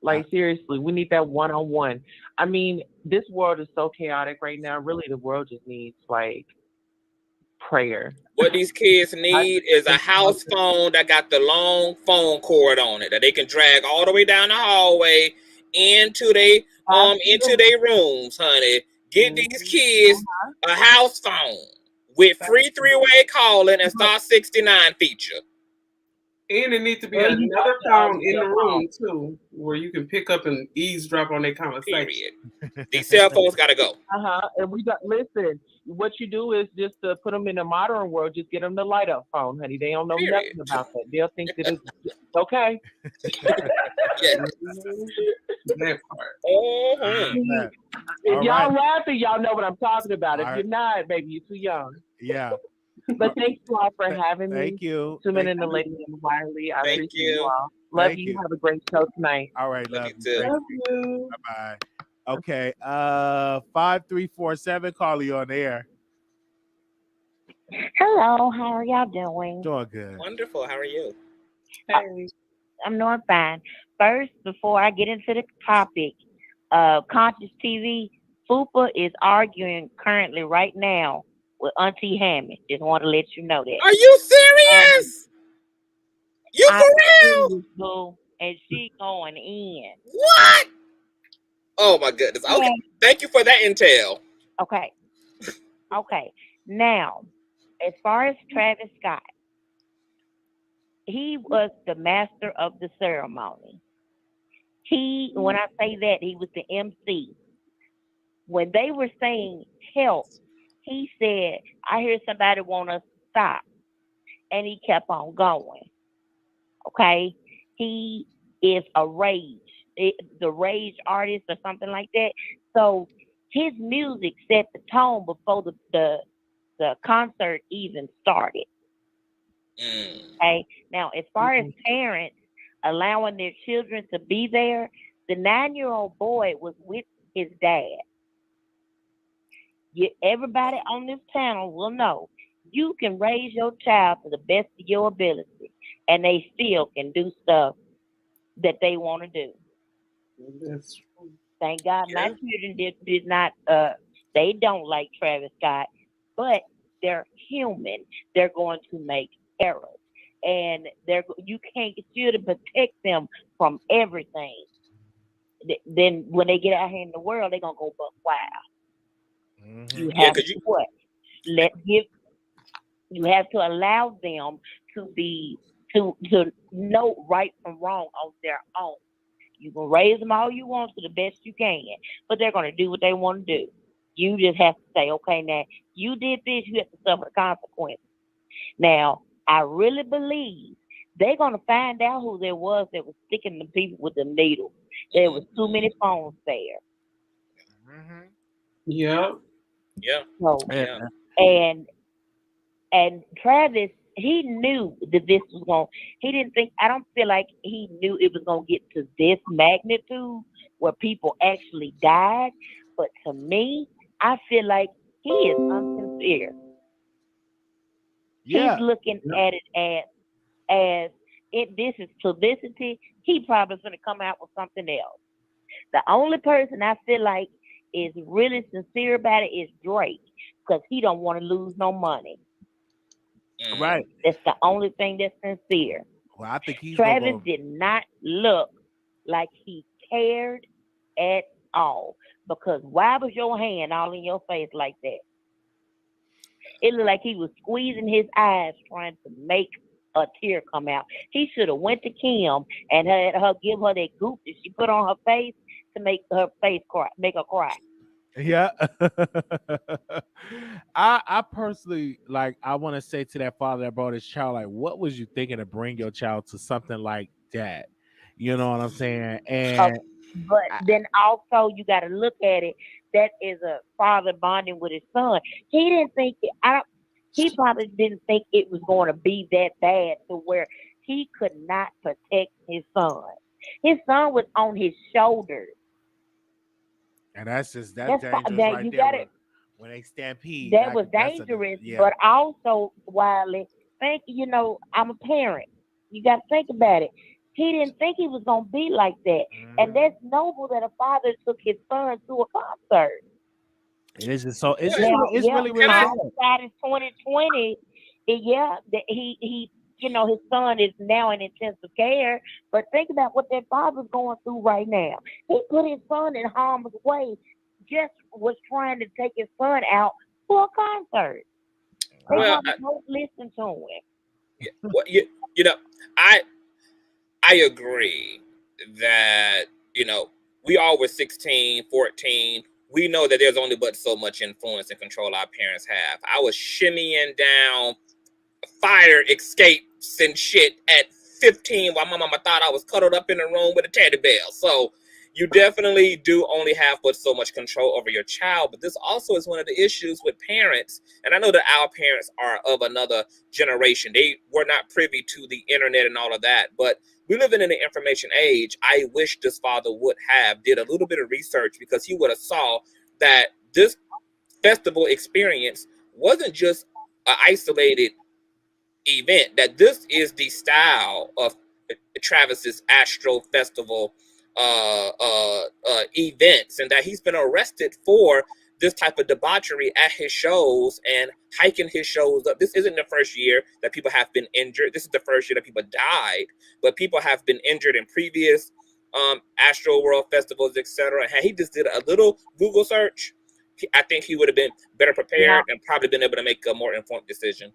Like, seriously, we need that one-on-one. I mean, this world is so chaotic right now. Really, the world just needs, prayer. What these kids need is a house phone that got the long phone cord on it that they can drag all the way down the hallway into their rooms, honey. Get these kids a house phone with free 3-way calling and star 69 feature. And it needs to be another phone in the room too, where you can pick up and eavesdrop on their conversation. These cell phones gotta go. And listen. What you do is just to put them in the modern world. Just get them the light up phone, honey. They don't know nothing about that. They'll think that it's okay. That part. If y'all laughing, y'all know what I'm talking about. If you're not, baby, you're too young. Yeah. But thank you all for having me. Thank you. 2 men and a lady and Wiley. I appreciate you all. Love you. Have a great show tonight. All right, love you. Love you. Bye-bye. Okay, 5347, call you on the air. Hello, how are y'all doing? Doing good. Wonderful. How are you? Hey. I'm doing fine. First, before I get into the topic, Conscious TV, Fupa is arguing currently right now with Auntie Hammond. Just want to let you know that. Are you serious? You for real? And she going in. What? Oh my goodness. Okay. Thank you for that intel. Okay. Okay. Now, as far as Travis Scott, he was the master of the ceremony. When I say that, he was the MC. When they were saying help, he said, I hear somebody want us to stop. And he kept on going. Okay. He is the rage artist or something like that. So his music set the tone before the concert even started. Okay. Now, as far as parents allowing their children to be there, the 9-year-old boy was with his dad. Everybody on this panel will know you can raise your child to the best of your ability, and they still can do stuff that they want to do. That's true. Thank God my children did not. They don't like Travis Scott, but they're human. They're going to make errors, and you can't still to protect them from everything. Then when they get out here in the world, they're gonna go buck wild. You have to what? You have to allow them to know right from wrong on their own. You can raise them all you want to the best you can, but they're going to do what they want to do. You just have to say, okay, now you did this, you have to suffer the consequences. Now, I really believe they're going to find out who there was that was sticking the people with the needle. There was too many phones there. Yeah. So, and Travis, he knew that this was I don't feel like he knew it was going to get to this magnitude where people actually died. But to me, I feel like he is unsincere. He's looking at it as this is publicity. He probably going to come out with something else. The only person I feel like is really sincere about it is Drake, because he don't want to lose no money. Right. That's the only thing that's sincere. Well, I think Travis did not look like he cared at all, because why was your hand all in your face like that? It looked like he was squeezing his eyes trying to make a tear come out. He should have went to Kim and had her give her that goop that she put on her face to make her face cry, make her cry. Yeah. I personally, like, I want to say to that father that brought his child, like, what was you thinking to bring your child to something like that? You know what I'm saying? And but then also you got to look at it. That is a father bonding with his son. He didn't think he probably didn't think it was going to be that bad to where he could not protect his son. His son was on his shoulders. And that's dangerous right there. When they stampede, that was dangerous. But also, Wiley, I'm a parent. You got to think about it. He didn't think he was going to be like that. And that's noble that a father took his son to a concert. It is just so. It's really hindsight is 2020. That he his son is now in intensive care. But think about what that father's going through right now. He put his son in harm's way. Just was trying to take his son out for a concert. Well, don't listen to him. I agree that, we all were 16, 14. We know that there's only but so much influence and control our parents have. I was shimmying down fire escapes and shit at 15 while my mama thought I was cuddled up in a room with a teddy bear. So you definitely do only have but so much control over your child. But this also is one of the issues with parents. And I know that our parents are of another generation. They were not privy to the internet and all of that. But we live in an information age. I wish this father would have did a little bit of research, because he would have saw that this festival experience wasn't just an isolated event, that this is the style of Travis's Astro Festival events, and that he's been arrested for this type of debauchery at his shows and hiking his shows up. This isn't the first year that people have been injured. This is the first year that people died, but people have been injured in previous Astroworld festivals, etc. And he just did a little Google search, I think he would have been better prepared and probably been able to make a more informed decision.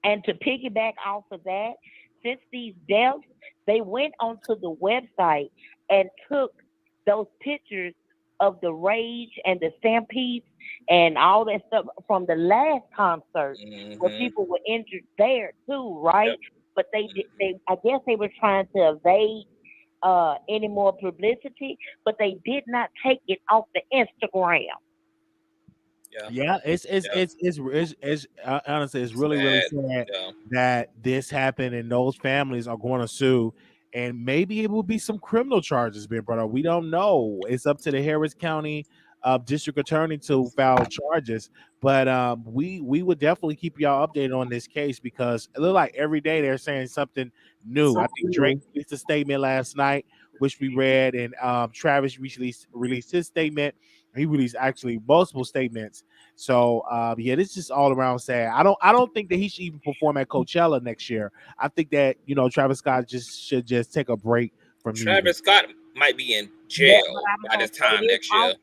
And to piggyback off of that, since these deaths, they went onto the website and took those pictures of the rage and the stampedes and all that stuff from the last concert where people were injured there too, right? Yep. But they I guess they were trying to evade any more publicity, but they did not take it off the Instagram. Yeah, it's honestly, it's really sad that this happened, and those families are going to sue, and maybe it will be some criminal charges being brought up. We don't know. It's up to the Harris County district attorney to file charges, but we would definitely keep y'all updated on this case because it looked like every day they're saying something new. I think Drake released a statement last night, which we read, and Travis released his statement. He released actually multiple statements. So yeah, this is just all around sad. I don't think that he should even perform at Coachella next year. I think that Travis Scott should just take a break from music. Travis Scott might be in jail by this time next year.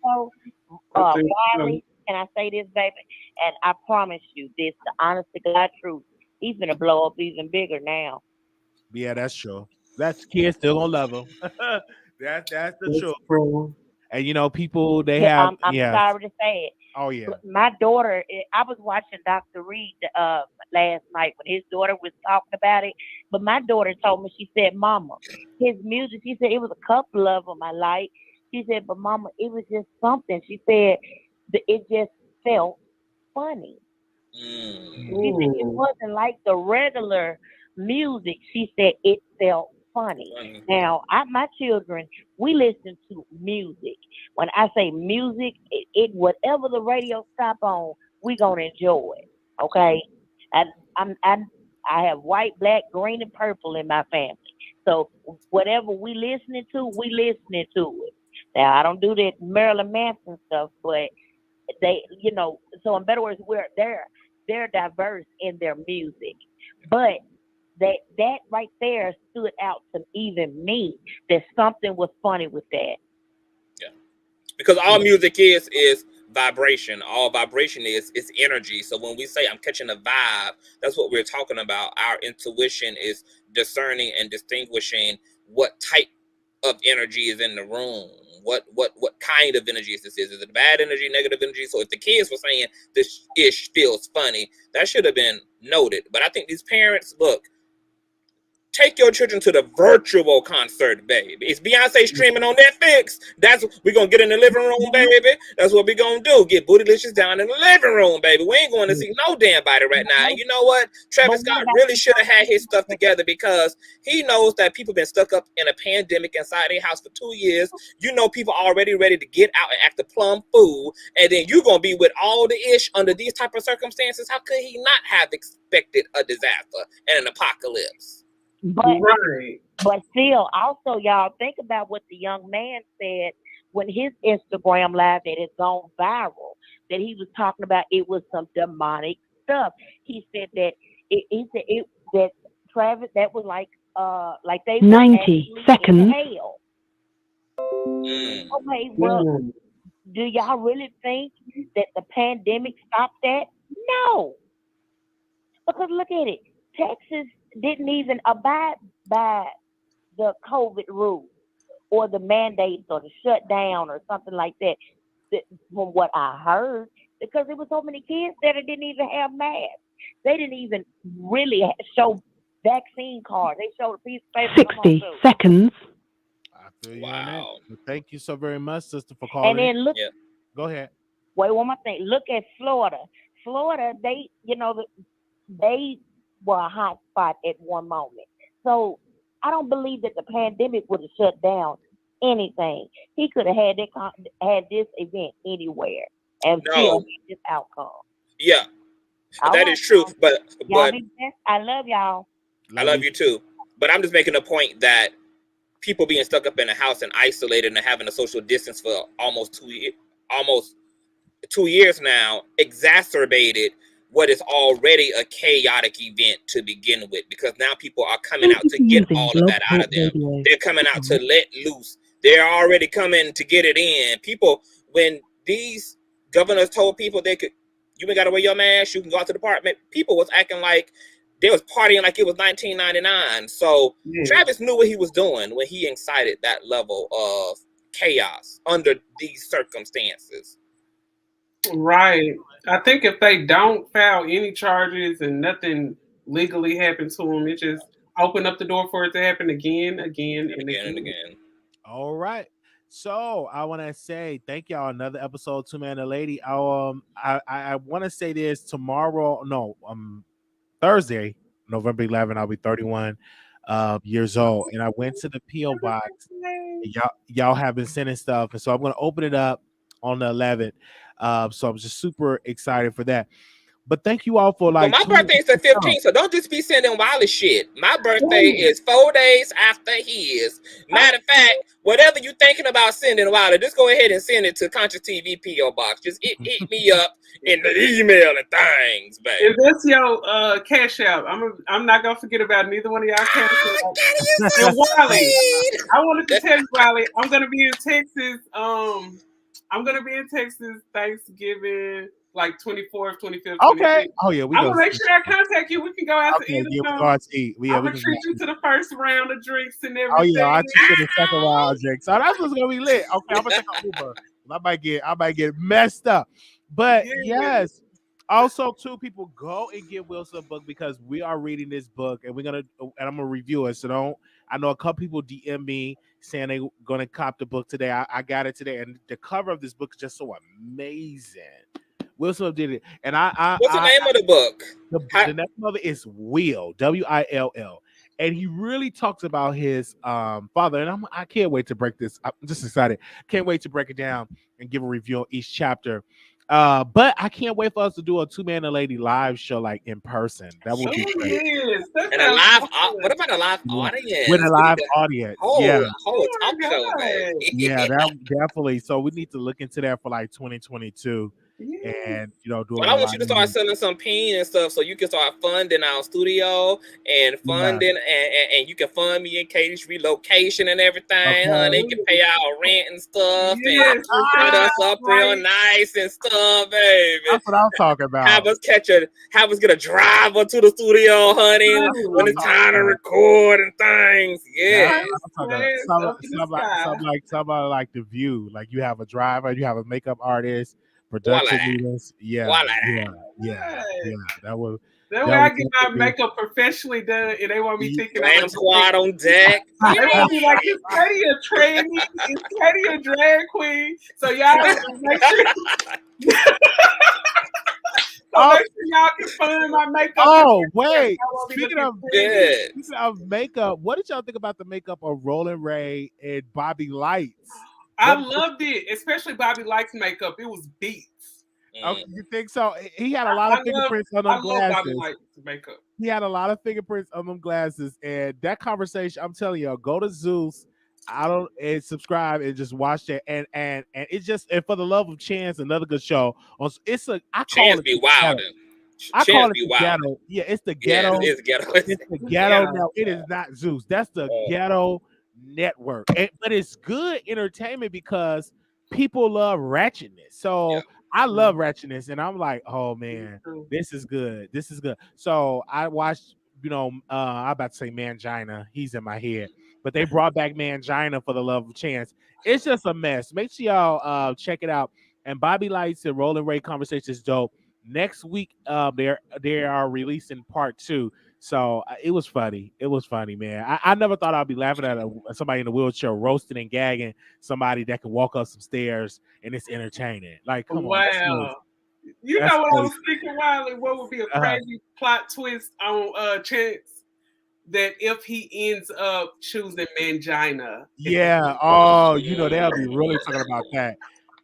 Also, Wiley, can I say this, baby? And I promise you, this the honest to God truth. He's gonna blow up even bigger now. Yeah, that's true. That's kids still gonna love him. that's the truth. And people they have. I'm sorry to say it. Oh yeah. My daughter, I was watching Dr. Reed last night when his daughter was talking about it. But my daughter told me, she said, "Mama, his music." She said it was a couple of them I like. She said, "But Mama, it was just something." She said it just felt funny. She said it wasn't like the regular music. She said it felt funny. Now, my children, we listen to music. When I say music, it whatever the radio stop on, we gonna enjoy it. Okay, I have white, black, green, and purple in my family. So whatever we listening to it. Now I don't do that Marilyn Manson stuff, but they, so in better words, they're diverse in their music, but that right there stood out to even me, that something was funny with that. Yeah, because all music is vibration. All vibration is energy. So when we say I'm catching a vibe, that's what we're talking about. Our intuition is discerning and distinguishing what type of energy is in the room. What kind of energy is it bad energy, negative energy? So if the kids were saying this ish feels funny, that should have been noted. But I think these parents, look, take your children to the virtual concert, baby. It's Beyonce streaming on Netflix. We're going to get in the living room, baby. That's what we're going to do. Get bootylicious down in the living room, baby. We ain't going to see no damn body right now. And you know what? Travis Scott really should have had his stuff together because he knows that people been stuck up in a pandemic inside their house for 2 years. People already ready to get out and act a plum fool. And then you're going to be with all the ish under these type of circumstances. How could he not have expected a disaster and an apocalypse? But still, also, y'all, think about what the young man said when his Instagram live that has gone viral, that he was talking about it was some demonic stuff. He said that that Travis, that was like they 90 seconds. Hell. Okay, well, do y'all really think that the pandemic stopped that? No, because look at it, Texas didn't even abide by the COVID rules or the mandates or the shutdown or something like that, from what I heard, because there were so many kids that didn't even have masks. They didn't even really show vaccine cards. They showed a piece of paper. 60 seconds. I feel you on that. Thank you so very much, sister, for calling. And then look. Yeah. Go ahead. Wait, one more thing. Look at Florida. Florida, they were a hot spot at one moment. So I don't believe that the pandemic would have shut down anything. He could have had this event anywhere and still get this outcome. Yeah, that is true. But I love y'all. I love you too. But I'm just making a point that people being stuck up in a house and isolated and having a social distance for almost 2 years now exacerbated what is already a chaotic event to begin with, because now people are coming out to get all of that out of them. They're coming out to let loose. They're already coming to get it in. People, when these governors told people you ain't got to wear your mask, you can go out to the apartment, people was acting like they was partying like it was 1999. So Travis knew what he was doing when he incited that level of chaos under these circumstances. Right. I think if they don't file any charges and nothing legally happened to them, it just open up the door for it to happen again. All right. So I want to say thank y'all. Another episode, Two Man and a Lady. I want to say this tomorrow. No, Thursday, November 11th. I'll be 31 years old, and I went to the PO box. Y'all have been sending stuff, and so I'm going to open it up on the 11th. So I'm just super excited for that. But thank you all for my birthday is the 15th, so don't just be sending Wiley shit. My birthday is 4 days after his. Matter of fact, whatever you're thinking about sending Wiley, just go ahead and send it to Conscious TV PO Box. Just hit me up in the email and things, baby. If that's your cash out, I'm not gonna forget about neither one of y'all cash out. And Wiley, I wanted to tell you, Wiley, I'm gonna be in Texas. I'm gonna be in Texas Thanksgiving. Like 24th, 25th. Okay. 26th. Oh yeah, I'm gonna make sure I contact you. We can go out to eat. Yeah, we go out to eat. I'm gonna treat you to the first round of drinks and everything. Oh yeah, I'll treat you to the second round of drinks. So that's what's gonna be lit. Okay, I'm gonna take an Uber. I might get messed up. But yes. Also, too, people go and get Wilson a book because we are reading this book and I'm gonna review it. So I know a couple people DM me saying they're gonna cop the book today. I got it today, and the cover of this book is just so amazing. Wilson did it, and what's the name of the book? The name of it is Will, Will, and he really talks about his father. And I can't wait to break this. I'm just excited. Can't wait to break it down and give a review on each chapter. But I can't wait for us to do a Two Man and a Lady live show, like in person. That would be great. And a live. What about a live audience? With a live audience, talk show, man. Yeah, that definitely. So we need to look into that for like 2022. And do. Well, I want you to start selling some peen and stuff, so you can start funding our studio and funding, and you can fund me and Katie's relocation and everything, honey. You can pay our rent and stuff, and put us up real nice and stuff, baby. That's what I'm talking about. Have us get a driver to the studio, honey, when it's time to record and things. Yeah, somebody like The View. Like you have a driver, you have a makeup artist. Production meetings, that would. That way I get my makeup professionally done, and they want me thinking I'm squad on deck. They want me like, is Katie a tranny? Is Katie a drag queen? So y'all make sure. Make sure y'all can fund my makeup. Oh wait, speaking of makeup, what did y'all think about the makeup of Roland Ray and Bobby Lights? I loved it, especially Bobby Lights makeup. It was beats. Okay, you think so? He had a lot of fingerprints on them glasses. I love Bobby Lights makeup. He had a lot of fingerprints on them glasses, and that conversation. I'm telling you, go to Zeus. And subscribe and just watch that. And it's just for the love of Chance, another good show. Chance be wild. I call it the ghetto. Yeah, it's the ghetto. It's ghetto. It's the ghetto. No, it is not Zeus. That's the ghetto network. But it's good entertainment because people love ratchetness. So I love ratchetness, and I'm like, oh man, this is good. This is good. So I watched, I'm about to say Mangina. He's in my head. But they brought back Mangina for the love of Chance. It's just a mess. Make sure y'all check it out. And Bobby Lights and Roland Ray conversation is dope. Next week, they are releasing part 2. So it was funny. It was funny, man. I never thought I'd be laughing at somebody in a wheelchair roasting and gagging somebody that can walk up some stairs, and it's entertaining. Like, come on. Wow. You know what I was thinking, Wiley? What would be a crazy plot twist on Chance? That if he ends up choosing Mangina. Yeah. Oh, they'll be really talking about that.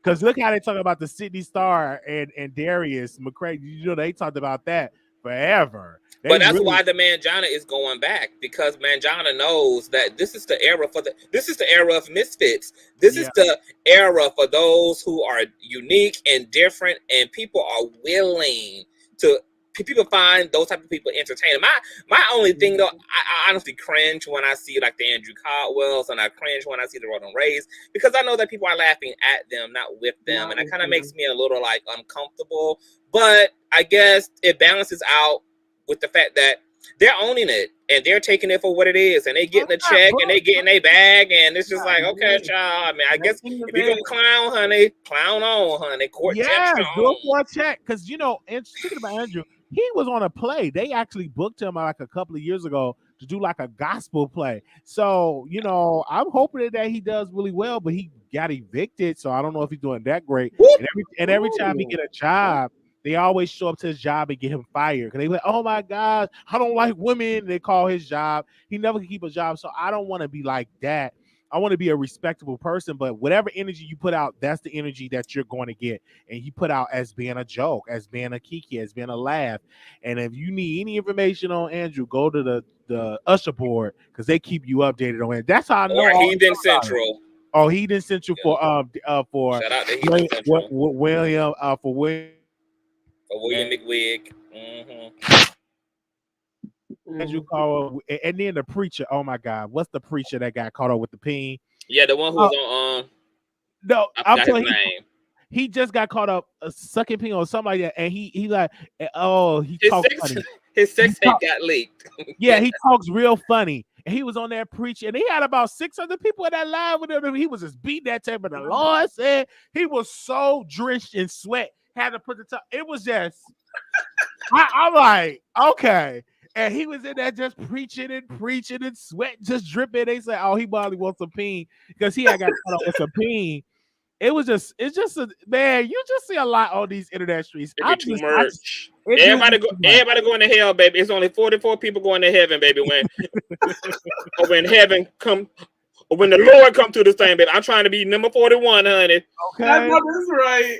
Because look how they talk about the Sydney Star and Darius McCray. They talked about that forever. But that's why the Mangina is going back, because Mangina knows that this is the era of misfits. This is the era for those who are unique and different, and people are willing to people find those type of people entertaining. My only thing though, I honestly cringe when I see like the Andrew Caldwells, and I cringe when I see the Roden Rays, because I know that people are laughing at them, not with them, and it kind of makes me a little like uncomfortable. But I guess it balances out with the fact that they're owning it and they're taking it for what it is, and they getting a check and they getting a bag, and it's just like, okay, child. I mean, I guess if you're gonna clown, honey, clown on, honey. Court check, do it for a check. Because and speaking about Andrew, he was on a play. They actually booked him like a couple of years ago to do like a gospel play. So I'm hoping that he does really well, but he got evicted, so I don't know if he's doing that great. And every time he get a job, they always show up to his job and get him fired. Because they like, oh my God, I don't like women. They call his job. He never can keep a job. So I don't want to be like that. I want to be a respectable person, but whatever energy you put out, that's the energy that you're going to get. And you put out as being a joke, as being a kiki, as being a laugh. And if you need any information on Andrew, go to the Usher board, because they keep you updated on it. That's how I know. Or Heathen Central. Oh, Heathen Central for shout out to Heathen Central. William for William. William McWig. Andrew Caldwell, and then the preacher. Oh my God, what's the preacher that got caught up with the peen? Yeah, the one who was on. No, I'm telling you, he just got caught up sucking peen or something like that, and he like, he talks funny. His sex tape got leaked. Yeah, he talks real funny. And he was on there preaching, and he had about 600 people in that live with him. He was just beating that tape, but the Lord said he was so drenched in sweat, had to put the top. It was just, I'm like, okay. And he was in there just preaching and sweat just dripping. They said, oh, he probably wants some peen because he had got caught up with some peen. It's just man, you just see a lot on these internet streets. Too much. Everybody going to hell, baby. It's only 44 people going to heaven, baby. When heaven come, when the Lord come to this thing, baby. I'm trying to be number 41, honey. Okay, that's right.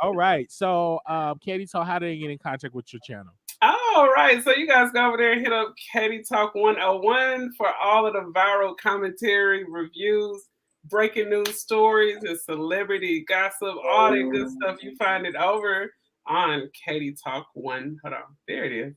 All right. So, Katie, so how do they get in contact with your channel? All right. So you guys go over there and hit up Katie Talk 101 for all of the viral commentary, reviews, breaking news stories, and celebrity gossip, all that good stuff. You find it over on Katie Talk 1. Hold on. There it is.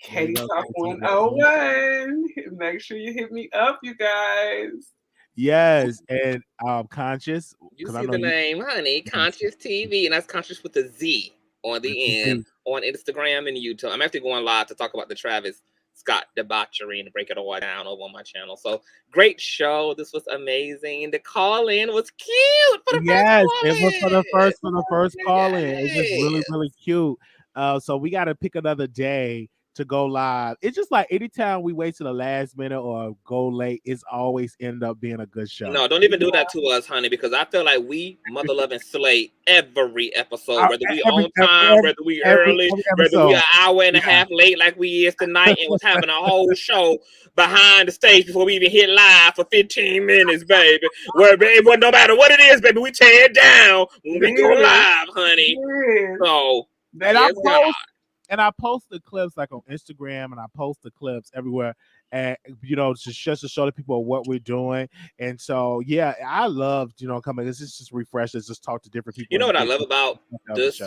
Katie Talk 101. Make sure you hit me up, you guys. Yes, and Conscious. You see the name, honey, Conscious TV, and that's Conscious with a Z on the end on Instagram and YouTube. I'm actually going live to talk about the Travis Scott debauchery and break it all down over on my channel. So great show. This was amazing. The call in was cute. For the yes, it was for the first call in. It was just really, really cute. So we got to pick another day to go live. It's just like anytime we wait to the last minute or go late, it's always end up being a good show. No, don't even do that to us, honey, because I feel like we mother loving slay every episode, whether we on time, whether we early, whether we an hour and a half late like we is tonight, and was having a whole show behind the stage before we even hit live for 15 minutes, baby. Where baby, no matter what it is, baby, we tear it down when we go live, honey. So and I post the clips like on Instagram, and I post the clips everywhere, and just to show the people what we're doing. And so I love coming. It's just refreshing. Just talk to different people. You know what I love about this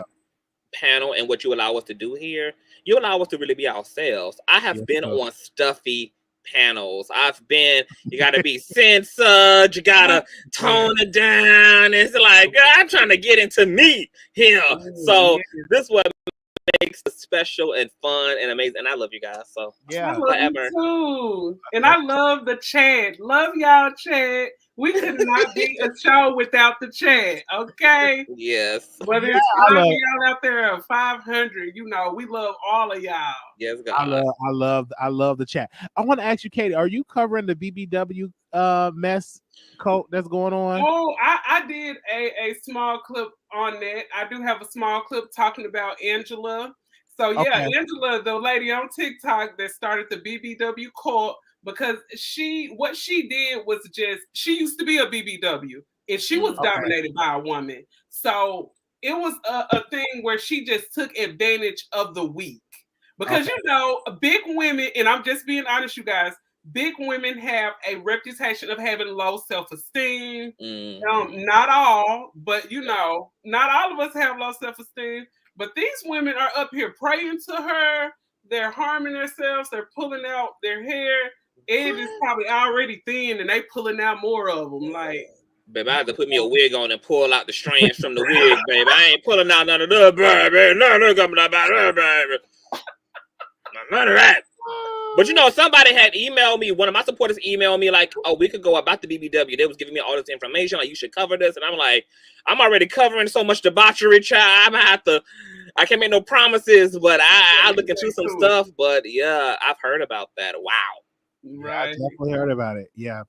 panel and what you allow us to do here? You allow us to really be ourselves. I have been on stuffy panels. You gotta be censored, you gotta tone it down. It's like, girl, I'm trying to get into me here. So this was makes it special and fun and amazing, and I love you guys. So I love you too, and I love the chat. Love y'all, chat. We could not be a show without the chat. Okay. Yes. Whether it's y'all out there or 500, we love all of y'all. Yes, God. I love the chat. I want to ask you, Katie, are you covering the BBW mess coat that's going on? Oh, I did a small clip on that. I do have a small clip talking about Angela. So Angela, the lady on TikTok that started the BBW cult, because what she did was she used to be a BBW and she was dominated by a woman. So it was a thing where she just took advantage of the weak. Because big women, and I'm just being honest, you guys, big women have a reputation of having low self-esteem. Mhm. Not all, but not all of us have low self-esteem. But these women are up here praying to her. They're harming themselves. They're pulling out their hair. Ed is probably already thin, and they pulling out more of them. Like, Baby, I had to put me a wig on and pull out the strands from the wig, baby. I ain't pulling out none of that, baby. None of that, baby. None of that. But somebody had emailed me. One of my supporters emailed me like a week ago about the BBW. They was giving me all this information, like you should cover this, and I'm like, I'm already covering so much debauchery, child. I'm gonna have to. I can't make no promises, but I look into some stuff. But yeah, I've heard about that. Wow. Yeah, I definitely heard about it. Yeah.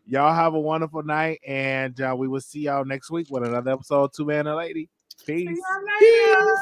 Y'all have a wonderful night, and we will see y'all next week with another episode of Two Man and a Lady. Peace. see y'all later.